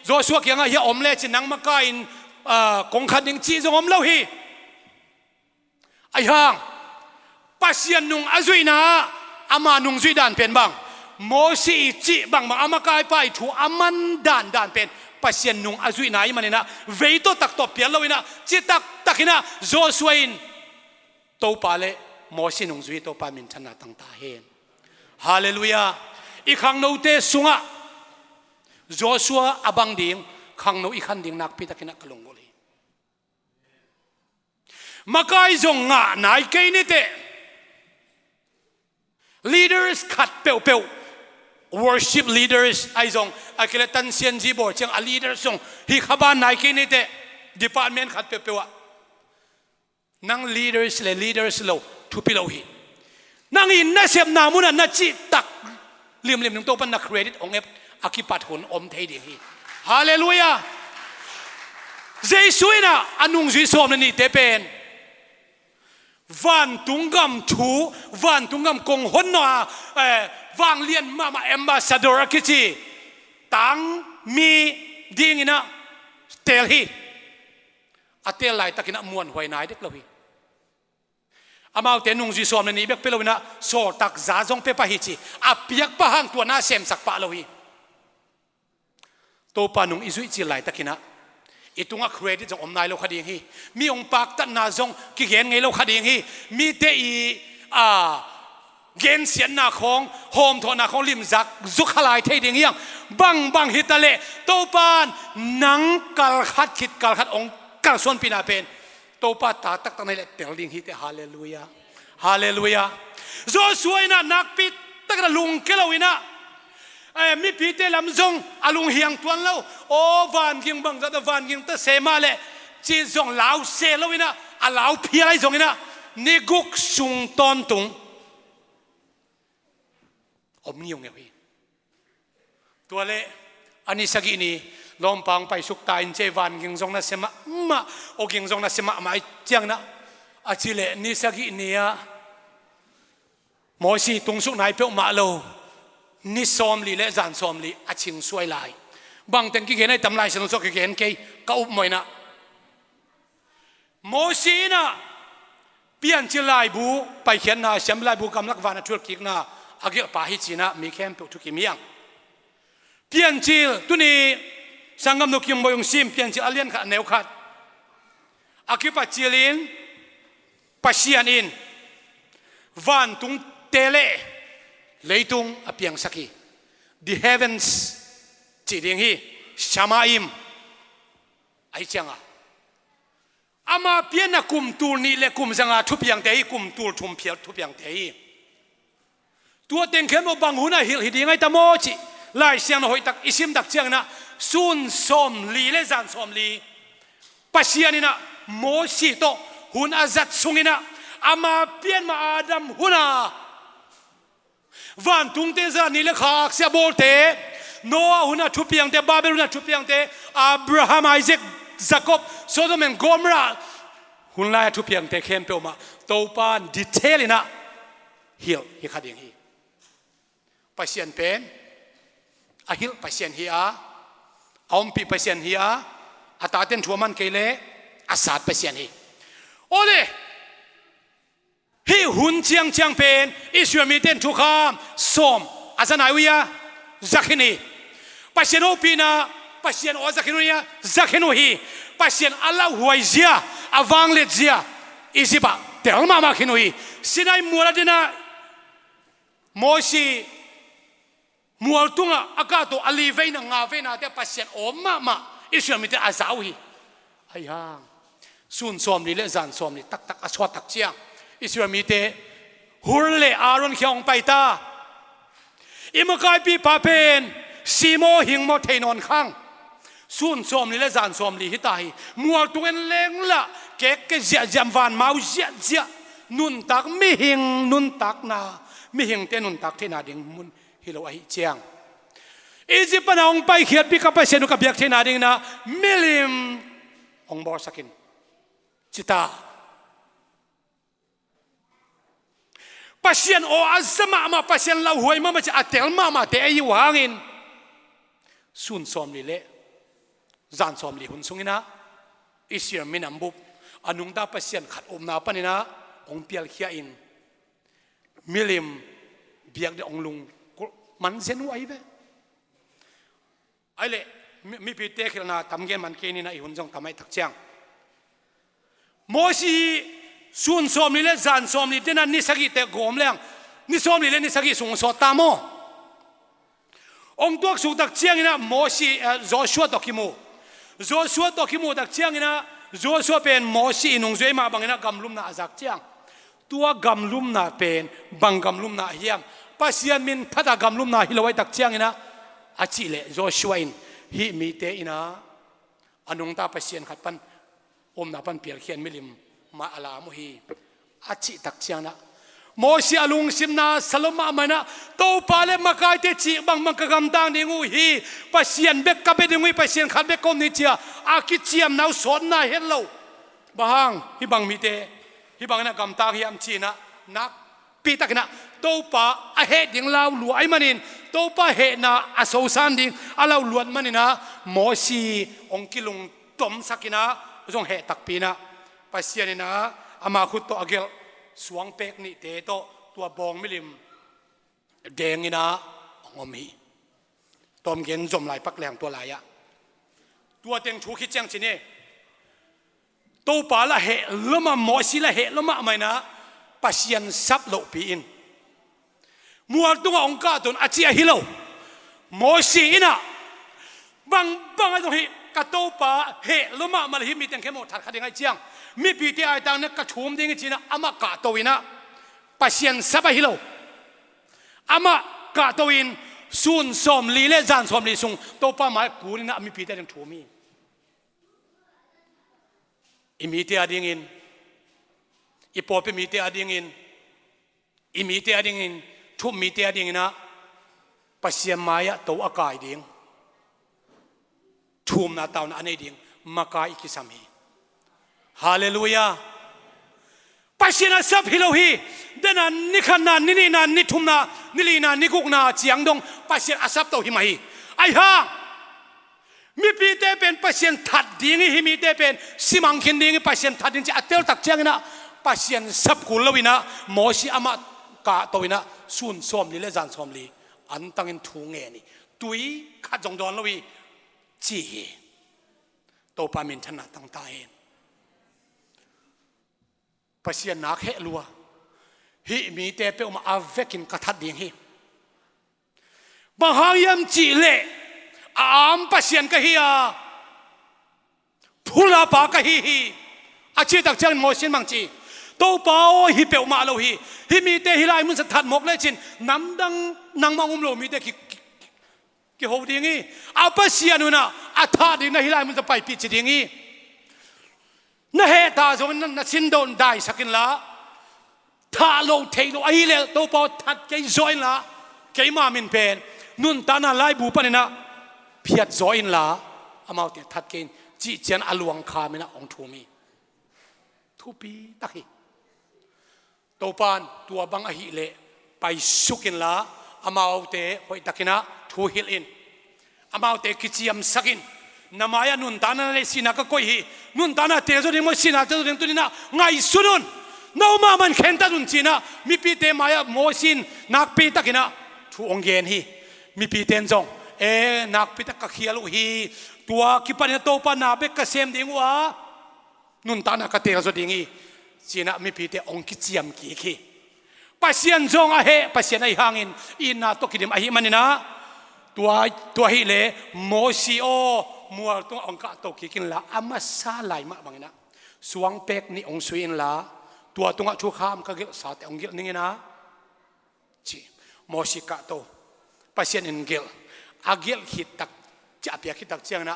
โจชัวเกียงอ่ะเฮียอมเล่จินังมาไกน์กงขัดยิงจีจงอมเล่าฮีไอ้ห่างปัสยันนุงอาจุยนาอามานุงจุยดานเป็นบังโมสีจีบังอามากายไปถูอามันดานเป็นปัสยันนุงอาจุยนาอีมันนะเวโตตักตบเปียลวินะจิตักนะโจชัวอินโตปาเลโมสีนุงจุยโตปามินชนะตั้งตาเฮนฮาเลลูยาอีขังโนเตสุงะโจชัวอบังดิ่งขังโนอีขันดิ่งนักพิทักษ์นักกลงกุลีมากายจงงะนายเกนิเตleaders ขัดเปียว worship leaders ไอ้จงไอ้เกลตันเซียนจีบอจัง leaders จงฮิขบานนายกินิเต department ขัดเปียวนั่ง leaders เลย leaders โลทุพิโลหินั่งอินน่าเสียบนามุนันน่าจิตักเลี่ยมหนึ่งตัวเป็นนักเครดิตองเอฟอาคิปัดหุนอมเทดีฮีฮาเลลูยาเจสุยนะอนุงจีสอมนี่เตเป็นวันตุงกำทูวันตุงกำกงหนน่ะวางเลียนมาเอมบาสดอร์กิจีตังมีดิ่งนะเตลฮีอาเตลไลตะกินะมวนหวยนายเด็กละวีอามาเตนุงจีสอมนี่เบกเปลวินะโซตักซาจงเปปะฮิจีอาเปียกปะหังตัวน่าเซมสักปะละวีโตปานุงอิซุยจีไลตะกินะอีตุงเครดิตจงอมนายโลคดีฮีมีองปากตันนาจงกิเกนไงโลคดีฮีมีเตอีเกนเสียนนาของโฮมทอนาของลิมจักจุขลายเทดิงยังบังฮิตาเลโตปานนังกัลขัดคิดกัลขัดองกัลส่วนปีนาเป็นโตปาตาตักตังในเลเตลดิงฮีเตฮาเลลูยาฮาเลลูยาโจสวยนะนักปิดตักตะลุงเกลวินะมีปีเตลำจงอลุงเฮียงตวนเล่าโอ้วันกิงบังจัดวันกิงตะเสมาเลจีจงลาวเซลวินะอาลาวเพียไรจงนะนิกุกสุงตอนตุงอมนิยงเงยตัวเล่อันนี้สักอีนี่ลมปังไปสุกตายเจวันกิงจงนะเสมาโอกิงจงนะเสมาไม่เจียงนะอาชิเลนี่สักอีนี่อะหมอสีตุงสุกไหนเปียวมาโลนี่ซ้อมลีและจานซ้อมลีอาชิงสวยลายบางแต่งกิเห็นไอ้ตำลายสนุกกิเห็นเกยก็อุบมวยนะโมชีนะเปลี่ยนจิลายบูไปเขียนนะเสียมลายบูกำลักวานะชุดกิกนะอาเกะปาฮิจีนะมีแคมป์ทุกที่มีอย่างเปลี่ยนจิลตุนี้สังกัมนุกิมบอยงซิมเปลี่ยนจิลอาเลียนขัดแนวขัดอากิปัจจิลินปัชยันอินวันตุงเตเลเลยตุงอภิยังสัก the heavens จีดิงฮีชามาอิมไอเจียงอามาเพียนนักกุมตูนี่เลกุมสังอาทุบยังเตยกุมตูทุมเพียทุบยังเตยตั ตัวเต็งเข้มบังหุนหิลหิดีไงตะโมจิไล่เสียงหอยตักอิซิมดักเจียงนะซุนสมลีเลจันสมลีปัสยานินะโมสิโตหุนอาจัดสุงินะอามาเปลี่ยนมาอาดัมหุนาวันตุงเตจานี่เลขากเสียโบลเตโนอาหุนาทุบยังเตบาเบลุนาทุบยังเตอับราฮัมไอเซกซากอบโซโดเมนกอมราหุนไล่ทุบยังเตเข้มเปลมาโตปานดิเทลินะฮิลฮิคาดิงฮีปัสยันเป็นอาฮิลปัสยันฮีอาอมปีปัสยันฮีอาอาตาเต็นทัวมันเกเลอาสาดปัสยันฮีโอเลฮีหุนเจียงเจียงเป็นอิสราเอลมีเต็นทุกขามสมอาจารย์นายวิยาจักนีปัสยันโอปีนาปัสยันโอจักนียาจักนีฮีปัสยันอัลลอฮ์หวยเจียอวังเลเจียอิสิบะเตลมามาขินุฮีสินายมัวลาดินาโมชีมัวตุงะอากาศตัวอลีเวนังงาเวนัเตปัสยันโอมาอิสราเอลมีเต็นอาซาวีไอ้ห่างสุนสมนี่เลจันสมนี่ตักอสวดตักเจียงอิสราเอลมีเตฮุลเลอารอนเขียงไปตาอิมกายปีปาเป็นซีโมหิงโมเทนอนข้างสุนสมนี่เลจันสมนี่ฮิตาฮีมัวตุงเอ็นเลงละเก๊กเจียจำวันมาเจียนุนตักไม่หิงนุนตักนาไม่หิงเตนุนตักเทนาดิงมุนฮิโลไอเจียงอีจิปต์นาองไปเขียนปีกับไปเซนุกับเบียกเทนาดิงนะมิลิมองบอสกินจิตาปัสยันโออัซมามาปัสยันลาหวยมาจะอัตเตลมาเตออยู่ห่างินสุนสมลีเละจานสมลีหุนสุงินะอิสราเอลมินัมบุบอนุงดาปัสยันขัดอมนาปนินะองเปียลเขียอินมิลิมเบียกเดองลุงมันเซนุไอเวไอเล่มีพิเตคิลนาทำเงินมันเกนี่นะอีหุนจงทำให้ตักเจียงโมชีสุนสมลีเล่จานสมลีเดนันนิสกิเตกอมเลี้ยงนิสมลีเล่นิสกิสุงสอตามโมองตัวสุตักเจียงนะโมชีโจชัวตอกิมูโจชัวตอกิมูตักเจียงนะโจชัวเป็นโมชีนุงจวยมาบังนะกำลุมนะอาจักเจียงตัวกำลุมนะเป็นบังกำลุมนะเฮียมปัสยันมินพัดกำลุมนะฮิลไว้ตักเจียงนะอาจิเลโจชัวอินฮิมีเตอินะอนุงตาปัสยันขัดปันอมนาปันเปียเขียนมิลิมมาอาลามุฮีอาจิตักเจียงนะโมชีอลุงซิมนาสลมามันนะโตปาเลมากายเตจิบังมังกะกำตังดิงูฮีปัสยันเบกกับเบดิงูปัสยันขัดเบกคมนิเจียอากิเจียมนาวสอนนาเฮลโลบังฮิบังมีเตฮิบังนะกำตังฮิอัมจีนะนักปีตักนะโตปาอาเหดิงลาวหลวยมันินโตปาเหนะอาโซซันดิงอาลาวหลวนมันินะโมชีองกิลุงตมสักินะจงเหตักปีนะปัสยันนะอามาขุดโตอเกลสวงเป็กนี่เตโตตัวบองมิลิมเดงินะงอมีตอมเย็นจมไหลปักแหลงตัวไหลอะตัวเต็งชูคิดจังสิเนี่ยโตปาละเหลมาโมชีละเหลมาไม่นะปัสยันซับโลปีอินมัวตัวองค์การตุนอาเจียฮิโลโมชีนะบังไอ้ตรงนี้กระโตปาเหลมามาเลยมีแต่แค่หมดถัดขัดยังไงเจียงมีปีที่ไอ้ต่างนั้นกระชุ่มดิ้งจีนะอามากาโตวินะปัสยันซับฮิโลอามากาโตวินสุนสมลีเลจานสมลีซุงโตปามากูนี่นะมีปีที่ยังถูมีอิมีเตียดิ้งอินอีปอเป็นมีเตียดิ้งอินอีมีเตียดิ้งอินทุบมีเตียดิ้งนะปัสยันมายะโตอากายดิ้งทุ่มนาตาวนาอันนี้ดิ้งมากายอิกิสามีฮาเลลูยาปัสยันซับฮิโลฮีเดนันนิขันนันนินันนิทุมนานิลีนันนิกุกนาเจียงดงปัสยันอาซับโตหิมาฮีไอ้ห่ามีปีเตเป็นปัสยันทัดดิ้งฮิมีเตเป็นสิมังคินดิ้งปัสยันทัดดิ้งจะอัตเตลตักเจียงนะปัสยันซับกุลวินะโมชีอามากาโตวินะสุนสมลีเลจานสมลีอันตั้งอินทุงเงนี่ตุยขัดจงดอนลวิจีโตปามินชนะตั้งตาเองปัสยันนักเฮลัวฮิมีเตเปอมาอาเวกินกระทัดดิ้งฮิบางยามจีเล่อามปัสยันกะฮิอาพูลาปากะฮิอาชีตักเจนโมชินมังจี ตัวเปล่าฮิเปลมาเราฮิมีเตฮิไลมันสะทัดหมกเลยจินน้ำดังนางมังอุมโลมีเตกี่หัวดีงี้เอาไปเสียนู่นนะอาทาดีนะฮิไลมันจะไปปิดจีดีงี้น่าเหตุการณ์นั้นสินโดนได้สักินละถ้าเราเทโลไอ้เล่ตัวเปล่าทัดใจจอยละเกี่ยมามินเป็นนุ่นตานาไล่บูปนี่นะเพียรจอยละอามาเตทัดเกณฑ์จีเจนอลวงคามินะองทูมีทุปีตักฮีตัวปานตัวบังอหิเล่ไปสุกินละอามาเตหอยตักินะทูฮิลอินอามาเตกิจิยมสักินนามายานุนตานาเลสินักก็ฮีนุนตานาเตจดิมสินาเตจดิมตุนินะไงสุนุนน้องมามันเข็นตาดุนจีนะมีปีเตมายาโมสินนักปีตักินะทูองเกนฮีมีปีเตนจงนักปีตักเขียลุฮีตัวกิปันโตปานาเบกเซมดิงวะนุนตานาคเตจดิงฮีจีนะมีปีเตองกิจิยมกีคีปัสยันจงอาเหปัสยันไอหางอินอินนาตกิดิมอาหิมันนะตัวฮิเลโมซิโอมัวตัวองค์ตกิกินละอามาซาไลมาบังนะสวงเป็กนี่องสุอินละตัวตัวชูข้ามก็กิลสาแต่องกิลนี่นะจีโมซิกะโตปัสยันอินกิลอากิลฮิตตักจะเปียฮิตตักเจียงนะ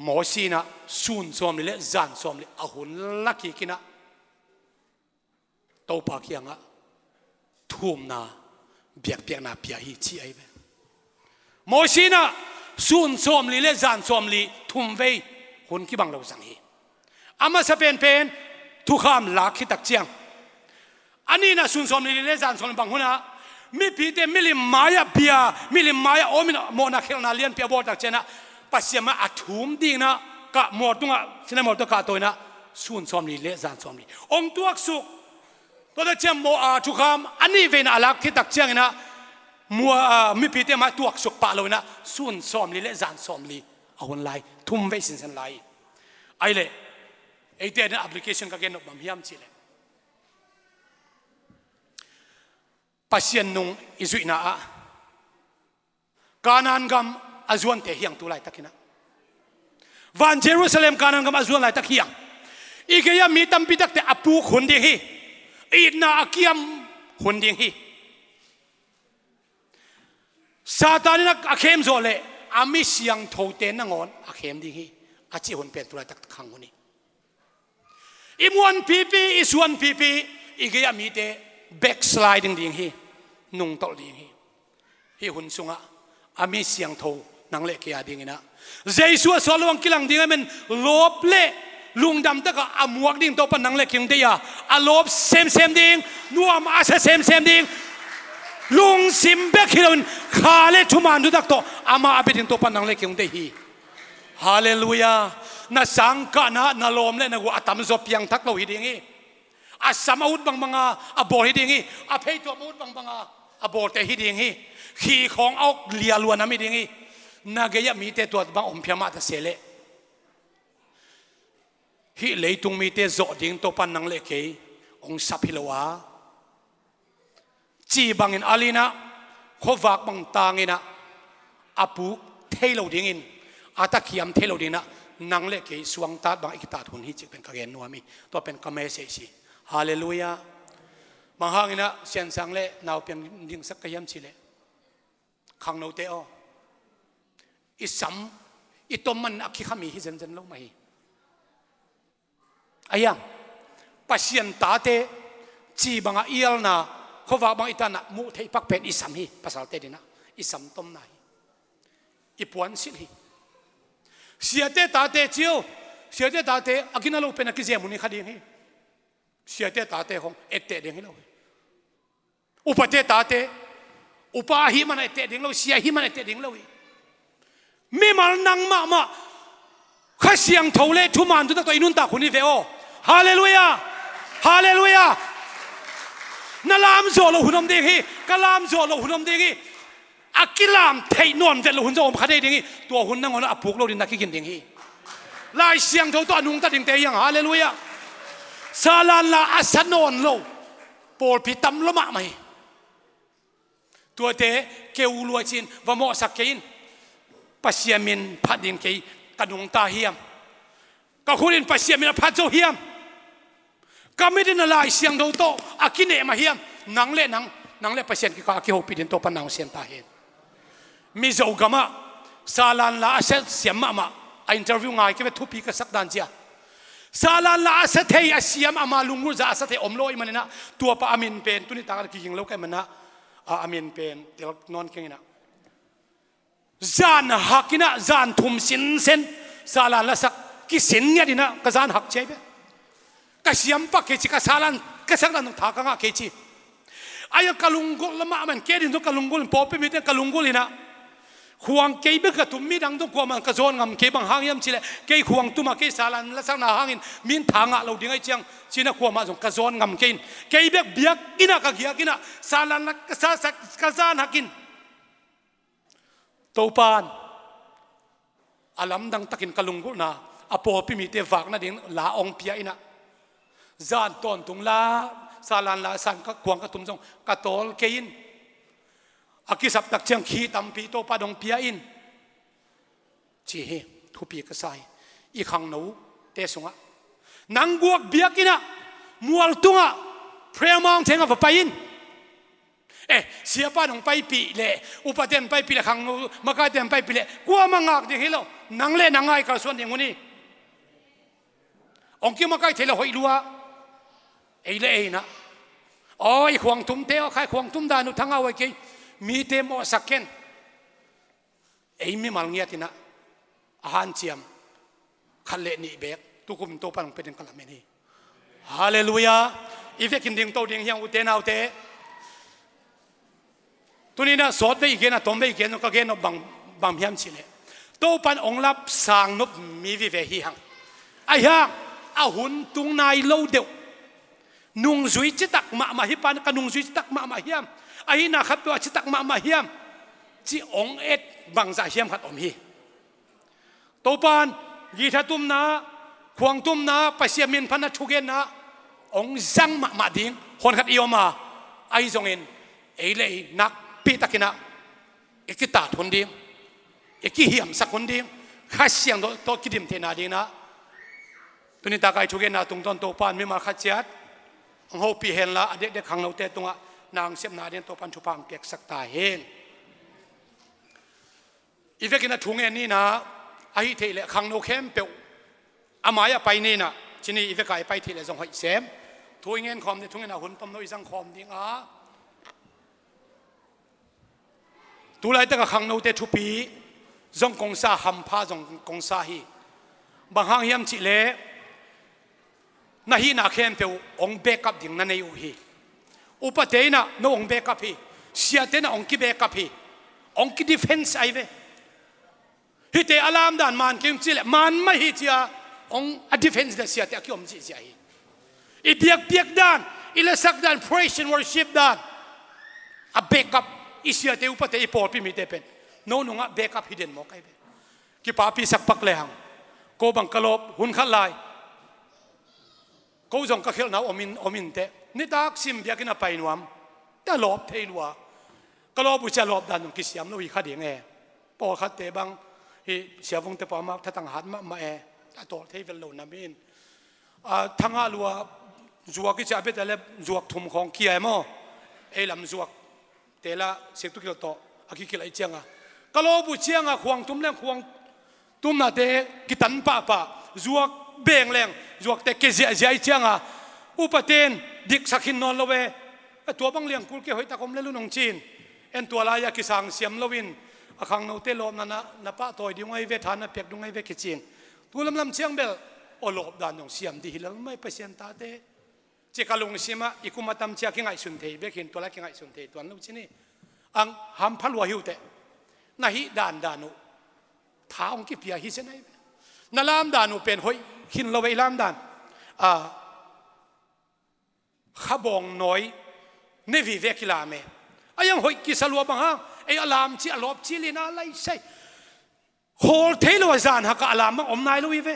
โมซีนะซูนสวมลิเลจานสวมลิอาหุนลักกิกินะโตปากียงะทุ่มนาเบียกเปียกนาเปียฮีชีไอเบโมชีนะซูนสวมลีเลจานสวมลีทุ่มเวหุนกิบังเราสังฮีอามาสเปนเป็นทุกคำลักขิตักเจียงอันนี้นะซูนสวมลีเลจานสวมบังหุนะมีพีเตมิลิมายาเบียมิลิมายาโอมินะโมนาเขลนาเลียนเปียบอตักเจนะปัสยามาอัฐุมดีนะกะหมดตุงะสินะหมดตุกะตัวนะซูนสวมลีเลจานสวมลีองตัวสุกตัวเจ้าโมทุกคำอันนี้เป็นอาลักขิตักเจียงนะมัวมีปีเตมาตัวสุกปะเลยนะส่วนสอมลีและจานสอมลีเอาคนไล่ทุ่มไว้สินสันไล่ไอ้เล่ไอ้เดี๋ยวแอปพลิเคชันก็เกินออกมาพยายามสิเลยปัสยันนุงอิจุยนะการนันกำอาจวนเทียงตัวไล่ตะกินะวันเยรูซาเล็มการนันกำอาจวนไล่ตะเคียงอีกอย่างมีตั้มปิดักแต่อปูคนเดียฮีอีน่าอักยมคนเดียฮีซาตานีนักอาเข้มโจเล่อามิเสียงโทเตนนังอนอาเข้มดีฮีอาจิหุนเป็นตัวตักขังคนนี้อิมวันพีพีอิสวันพีพีอีกอย่างมีเตะ backsliding ดีฮีนุ่งตอดีฮีฮีหุนสุงะอามิเสียงโทนังเล็กยาดีงี้นะเจสัวสโลวังกิลังดีงี้มันลบเล่ลุงดำตะกะอามวกดิ่งตัวปนังเล็กยังเดียอาลบเซมดิ่งนัวมาเซมดิ่งลุงซิมเบคิลนขาเลทุมันดูดักโตอามาอภิทินโตปันนังเล็กยังได้ฮีฮาเลลูยานาสังกานาลมเลนักว่าตัมจบยังทักเราฮีดิ้งฮีอาสมาอุดบังบังอาบอฮีดิ้งฮีอาเพย์ตัวอุดบังบังอาบอเตฮีดิ้งฮีขี่ของเอาเลียลวนน้ำฮีดิ้งฮีนาเกียมีเตตัวบังอมพิมาตเสเลฮีเลยตุงมีเตโจดิ้งโตปันนังเล็กองสับฮิลวาจีบังอินอาลีนะขวักบังตางินะอาปุกเทโลดิ้งอินอาตะขียมเทโลดิ้งนะนังเล็กสวงตาบังอิกตาทุนฮิจิเป็นกระเกนนัวมีตัวเป็นกระเมเซซีฮาเลลูยาบางห้างอินะเสียนสังเล่นาวเป็นดิ้งสักกระยำชิเลขังโนเตออิสัมอิตอมันอักขิขมีฮิเซนเซนโลมาฮีอายังปัสยันตาเตจีบังอาเอลนะขวักบางอิตานะมุทัยปักเป็นอิสัมฮีภาษาเตดินะอิสัมต้มนายอิปวนสิลฮีเสียเตตาเตเจียวเสียเตตาเตอากินาโลเป็นนักกิจมุนีขัดยังฮีเสียเตตาเตของเอเตเดงฮีโลอุปเตตาเตอุปาหิมันเอเตเดงโลเสียหิมันเอเตเดงโลมีมันนังมาข้าเสียงทูเล่ทุมันทุกตัวอินุนตาคนนี้เวโอฮาเลลูยาฮาเลลูยานาลามโจโลหุ่นอมดีฮีกลามโจโลหุ่นอมดีฮีอากิลามเทนวนเวลหุ่นโจอมขัดได้ดีฮีตัวหุ่นนั่งอนอาปุกโลดินนักกินดีฮีลายเสียงเท่าตัวนุ่งตัดดิ่งเตียงฮาเลลูยาซาลาลาอัสนอนโลปอลพิตัมละมะไหมตัวเตเกวลัวจินว่าโมสักกินปัสยามินพัดดินเกยกระดุงตาเฮียมก็คุณอินปัสยามินพัดโจเฮียม ก็ไม่ได้น่าเสียงดูโตอากินเอมาเฮียมนังเล่เปอร์เซ็นต์กี่ก็อากิโฮปิดินโตปนังเสียนตาเห็นมีโจกมาซาลันลาเซเสียมมาอินเทอร์วิวง่ายก็เป็นทุพีก็สักดันเจียซาลันลาเซเทียเสียมมาลุงรู้จะเซเทอมโลยมันนะตัวปะอามินเป็นตุนิตากกิงโลกมันนะอามินเป็นเดี๋ยวนอนกินนะจานหักนะจานทุ่มสินเซนซาลันละสักกิสินเนี่ยดินะก็จานหักใช่ไหมก็เสียมปะเกจิก็ซาลันก็สักดันทากงะเกจิไอ้กะลุงกุลละมามันเกดินตุกะลุงกุลพอไปมีแต่กะลุงกุลินะห่วงเกยเบกตุมมีดังตุกว่ามันกระโจนงำเกบังหางยำชิเลเกยห่วงตุมาเกยสารันและสักนาหางินมีนทางเราดิ้งไอ้เจียงชินะขวามาส่งกระโจนงำเกยเกยเบกเบียกกินะกะเกียกินะสารันละกะซาสักกะซานหักินตัวปานอาลัมดังตะกินกะลุงกุลนะอพอไปมีแต่ฝากนะดิ้งลาองเปียอินะจานต้นตุงลาซาลันลาสันก็ควงกระตุ้มส่งกระโตลเกินอากิสับตักเชียงขีตัมปีโตปาดงเปียอินจีเฮทุปีกระไซอีขังหนูเตสงะนังกวกเบียกินะมัวตุงะเพรียมองเทงะไปอินเสียปาดงไปปีเละอุปเทนไปปีเละขังหนูมากาเทนไปปีเละกลัวมังงักดิฮิโลนังเละนังไงกระส่วนอย่างนี้องค์กิมากาเทละหอยลัวไอ้เล่นะโอ้ยขวางทุ่มเท้าใครขวางทุ่มดานุทั้งเอาไว้กี่มีเทมอสักเกนไอ้ไม่มาเงียตินะอาหารเจียมขันเล่นี่เบกทุกคนโตปังเป็นกันละไม่นี่ฮาเลลูยาอีเวกินดิ่งโตดิ่งยังอุเทนเอาเตตัวนี้นะสดไปอีกนะตอมไปอีกนะก็เกนบังเฮียมชิเลโตปันองรับสางนบมีวิเวหิหังไอ้ยังอาหุนตุงนายโลเดียวนุ่งจุยจิตักมาฮิปันกันนุ่งจุยจิตักมาเฮียมไอ้นะครับตัวจิตักมาเฮียมจีองเอ็ดบังจ่าเฮียมขัดอมฮีตัวปานยีทัตุมนาควงตุมนาไปเสียมินพันธุเกนนาองจังมาดิ้งคนขัดเอียวมาไอ้จงเอ็นไอ้เลยนักปีตะกินะเอกิตาทนดิ้งเอกิเฮียมสักคนดิ้งข้าเสียงโตกิดิมเทนาดิ้งนะตัวนี้ตากายธุเกนนาตรงตอนตัวปานไม่มาขัดเจียดเขาปีเห็นละเด็กขังเราเตะตรงอ่ะนางเสียบนาเดียนตัวปันชุพังเปียกสักตาเห็นอีเวกินถุงเอ็นนี่นะไอ้ที่เละขังเราเข้มเปียวอามายไปนี่นะที่นี่อีเวกายไปที่เละส่งให้เสมถุงเงินคอมเนี่ยถุงเงินหุ่นปั๊มน้อยสังคอมดิ้งอ่ะตัวไรแต่กับขังเราเตะทุปีส่งกงซาหัมพาส่งกงซาฮีบางห้างเยี่ยมจิเละนาฮีนาเข้มเปียวองเบกับดิ้งนั่นเองฮีอุปเทนะโนองเบกับฮีเสียเทนะองกิเบกับฮีองกิดิเฟนส์ไอเวฮิตเตอลามดานมันคิมจิเลมันไม่ฮิตยาองอดิเฟนส์เดเสียเตอคิมจิเสียฮีอีเปียกดานอีเลสักดาน praise and worship ดานอเบกับอีเสียเตอุปเทอีปอลพิมิเตเป็นโนนุงะเบกับฮิเดนมอกไอเวกิปาปีสักปักเลหังโกบังกลบหุนขัลายกูจงก็เข้าหน้าอมินเตนี่ตากซิมเบียกินาไปนวมแต่ลบเทลัวก็ลบอุจจาระดันกิสยามลุยขัดยังไงพอขัดเตบังฮีเสียฟงเตปามาถ้าตั้งหัดมาตัวเทวิลโลนามินทั้งอาลัวจวกกิจอาเบตอะไรจวกทุ่มของขี้ไอ้หม้อลำจวกเตละเสียตุกิลโตอากิกิลไอเจียงก็ลบอุจเจียงควงทุ่มแรงควงทุ่มนาเตกิตันปะจวกเบ่งแรงจวกแต่เกจิอาเจียงอุปเทนดิกสักหินนอนละเวตัวบางเลี้ยงกุลเกี่ยวให้ตะคมเล่นลุนองจีนตัวลายกิสังเสียมลวินขังโนเตลมนั่นนะป้าตัวดีงไงเวทานะเปียกดงไงเวกิจิงตัวลำเชียงเบลโอโลบดานองเสียมดีฮิลไม่เปอร์เซ็นต์ตาเตเจ้าลงเสียมาอีกุมาตามเชียกิงไอสุนเทเบกินตัวละกิงไอสุนเทตัวนั้นชินี่อังหัมพัลวะฮิวเตนาฮิดานดานุท้าองกิเปียฮิเซนัยนาลามดานุเป็นหอยขินละเวลามดานขบองน้อยในวิเวกิลาเมอายังหอยกิสลัวบังฮะไออลามจีอลอบจีลีน่าไลใช่โฮลเทลวจานฮักอลามบังอมนายลุยเว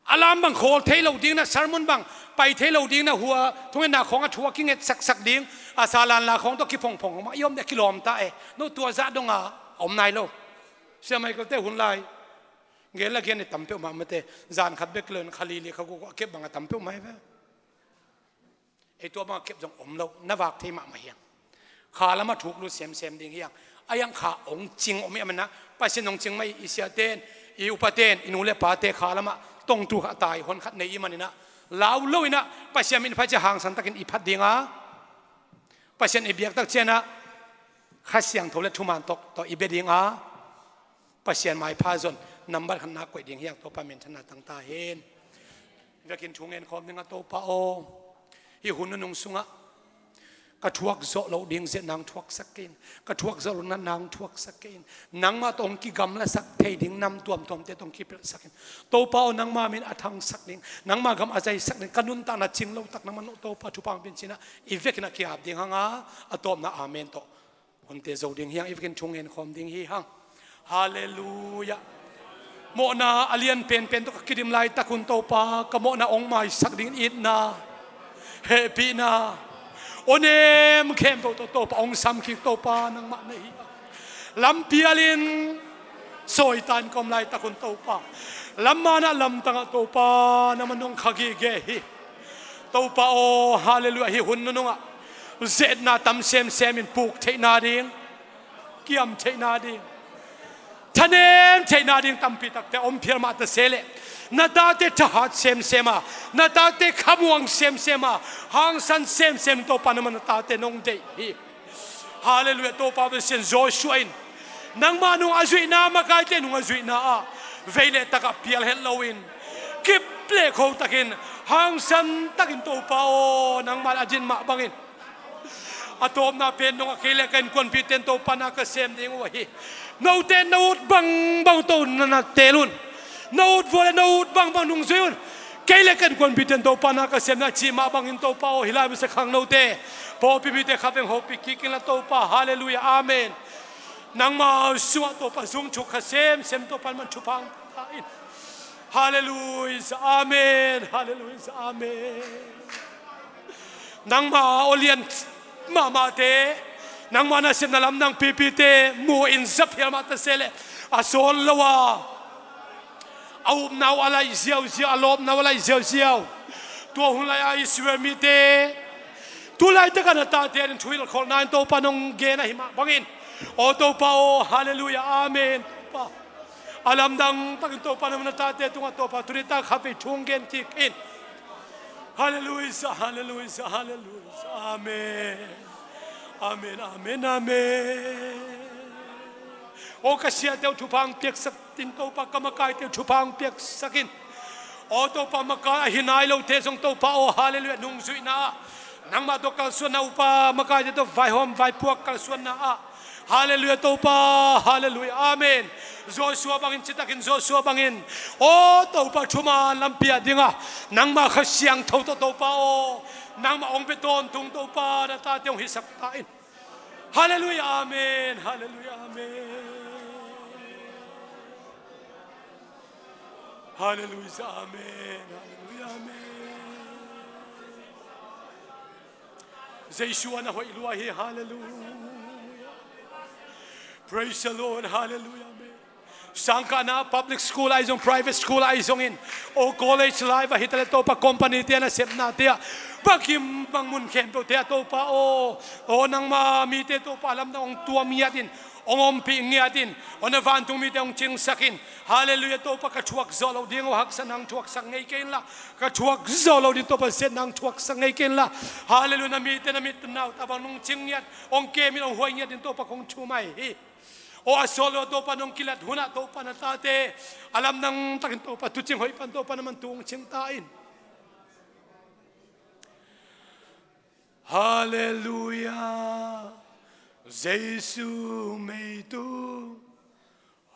อลามบังโฮลเทลดิ้งนะสารมุนบังไปเทลดิ้งนะหัวทุ่งนาของอัฐวกิงเอ็ดสักดิ้งอาซาลันลาของตัวกิพงมายอมเด็กกิโลมตาโนตัวซาดงอมนายโลเชื่อไหมก็เตหุ่นลาย เกล้าเกณฑ์ตั้มเปียวมาเตะจานขัดเบกเลนขลีลีเขาก็เก็บบังตั้มเปียวไม่เว้ไอตัวบังเก็บจงอมเรานวักที่มาเฮียงขาแล้วมาถูกรู้เสียมดิ่งเฮียงไอยังขาองจริงอมมันนะไปเส้นองจริงไม่อิเสียเตนอิอุปเตนอินูเลปาเตขาแล้วมาต้องถูกตายคนขัดในอิมันนี่นะลาวลุยนะไปเสียมินไปจะห่างสันตะกินอิพัดดิ่งอ่ะไปเสียนอิเบียกตักเจนะข้าเสียงทุเรศทุมันตกต่ออิเบดิ่งอ่ะไปเสียนไม้พาจนนำบัตรขันนักกวยดิ่งเฮียงตัวปามินชนะตั้งตาเห็นเวกินช่วงเงินคอมดิ่งตัวปาโอฮิหุ่นนุ่งสุงะกระทวกโซโลดิ่งเสียนางทวกสักกินกระทวกโซโลนั้นนางทวกสักกินนางมาตรงกิกำละสักเทดิ่งนำตัวมเตตรงกิเปลสักกินตัวปาโอนางมามินอัฐังสักดิ่งนางมากำอาใจสักดิ่งกันุนตานาจิงเราตักนางมันตัวปาทุปังเป็นชินะอีเวกนักขี้อาบดิ่งฮังอาอัตอมนะอาเมนโตคนเตโซดิ่งเฮียงอีเวกินช่วงเงินคอมดิ่งฮีฮังฮาเลลูยาโมนาอเลียนเป็นตัวกิดิมไลตะคุณโตปากะโมนาองไม้สักดิ่งอิดนาเฮปีนาโอเนมเข้มโตปองซัมคิกโตปานังมาในลำเปียลินสอยตันกอมไลตะคุณโตปาลำมานะลำตังโตปานามันนงขกิเกฮิโตปาโอฮาเลลูยาฮิหุ่นนงะเจดนาตัมเซมมินปุกเทนาดิ่งเกี่ยมเทนาดิ่งท่านเองใช้นาดิ่งตั้มพิทักษ์แต่อมเพียรมาตเสเลนาตาเตทหารเซมมานาตาเตขบวงเซมมาหางสันเซมโตปานมันนาตาเตนงเดฮีฮาเลลูยาโตปาเป็นเซนโจชัวอินนังมานุงอาจุยนามาไกเตนุงอาจุยนาเวเลตะกับเปียลเฮลโลวินกิบเล่เขาตะกินหางสันตะกินโตปาโอนังมาอาจินมาบังอินอาตอมนาเป็นนงอาเคเลกันคนพิเตนโตปานาเกษมดิ่งวะฮีนูเตนนูดบังโตนันเตลุนนูดวอลนูดบังนุงซุยนเคเลกันคนพิเตนโตปานาเกษมนาชีมาบังอินโตปาโอฮิลามิสขังนูเตพอพิเตขับเองฮอปิกิกินละโตปาฮาเลลูยาอาเมนนางมาสุวโตปาซุงชุกเซมโตปามันชุพังอินฮาเลลูยาอาเมนฮาเลลูยาอาเมนนางมาโอเลียนมาเตนางมานาเซมนาลำนางพีเตมูอินซับเฮียมาตเซเลอาโซลลวาเอาหนาวอะไรเสียวอารมณ์หนาวอะไรเสียวตัวหุ่นไรไอสเวมิเตตัวไรตะกันตาเตนช่วยคนนั้นโตปานงเกนะหิมะบังอินโอโตปาโอฮาเลลูยาอาเมนปะอาลัมดังตะกันโตปานงนาตาเตตุงโตปาตุริตาขับไปช่วงเกนทิกอินฮาเลลูยาฮาเลลูยาฮาเลลูยาอาเมนอาเมนอาเมนอาเมนโอกาเสียเดียวทุพังเปียกสักตินโตปากกรรมกายเดียวทุพังเปียกสักินโอโตปามากายหินายโลเทสงโตปาโอฮาเลลูยานุงสุยนานังมาตกัลส่วนนาอุปามากายเดียวไฟหอมไฟพวกกัลส่วนนาฮาเลลูยาโตปาฮาเลลูยาอาเมนโจชัวบังอินจิตากินโจชัวบังอินโอโตปาชุมาลำเปียดิ่งะนังมาขเสียงเท่าโตปาโอนางมาองเปตอนตุงโตปานาตาเตียงหิสักตาอินฮาเลลูยาอาเมนฮาเลลูยาอาเมนฮาเลลูยาอาเมนฮาเลลูยาอาเมนเจชัวนะฮอยลัวฮีฮาเลลูยา Praise the Lord Hallelujah Sangkana public school ay zong private school ay zongin o college life hitale to pa company tia na sep na tia bagim bang mun khem to tia to pa o nang ma mi te to pa alam na ong tua mi atin ong ompi ngi atin o na van tung mi te ong ching sakin hallelujah to pa ka chuak zolo ding o hak sanang chuak sang ngai ken la ka chuak zolo di to pa set nang chuak sang ngai ken la hallelujah na mi te na mit naw tabang nung ching yat ong ke mi ong huai yat din to pa kong chumai o asolo to pa nung kilat huna to pa natate alam nang takin to pa tuching hoy pan to pa naman tuong chingtain Hallelujah Jesu may tu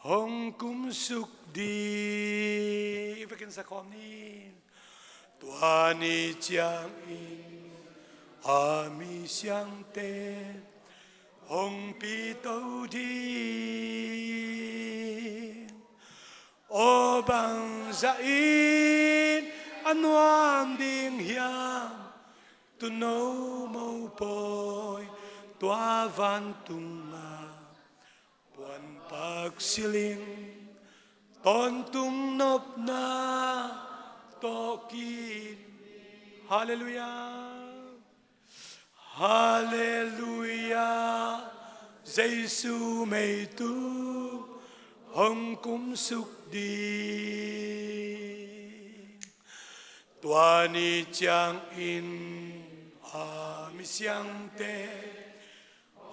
hong kum suk di ibakin sa konin tuani chiang in ami siang te Hong pi tâu đi ô bằng dãy ăn hoan điên hiang tu nấu màu bồi toa van tung ma buồn bạc siling ตอนตุงนบนาโตกีฮาเลลูยาฮาเลลูยาเยซูไม่ตูหงกุมสุขดีตัวนี้จังอินอามิเสียงเต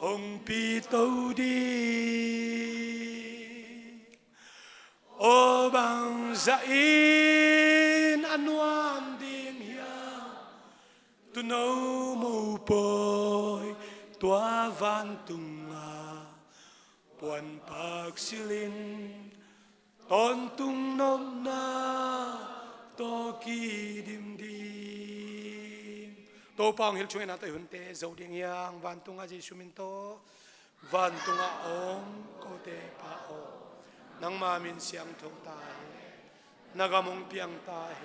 หงปีโตดีโอบังซาอินอันวามดิมยาตุนเอามูปอยตัววันตุงอาปวนปากสิลินตอนตุงนมนาโตกีดิมดีโตปองฮิลช่วยนาแต่หุ่นเตเจ้าดิ่งยังวันตุงอาเจสุมินโตวันตุงอาองโกเตปาโอนังมามินเสียงทงตาเฮนากามงเปียงตาเฮ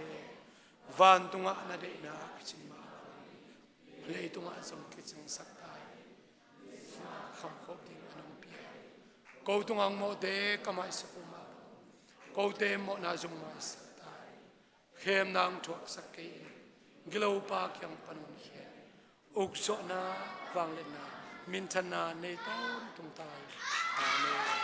วันตุงอานาเดนาคิมมาเลยตุงอาสงคิดสังสักตายคำคบดิ่งอันงเปียโกตุงอังโมเดกามายสุขุมาโกเตโมนาจุงมาสักตายเข้มนางถวกสักเกนกิโลปากยังปนุนเขียนอุกโซนาวังเลนามินทนาในต้นตุงตายอาเมน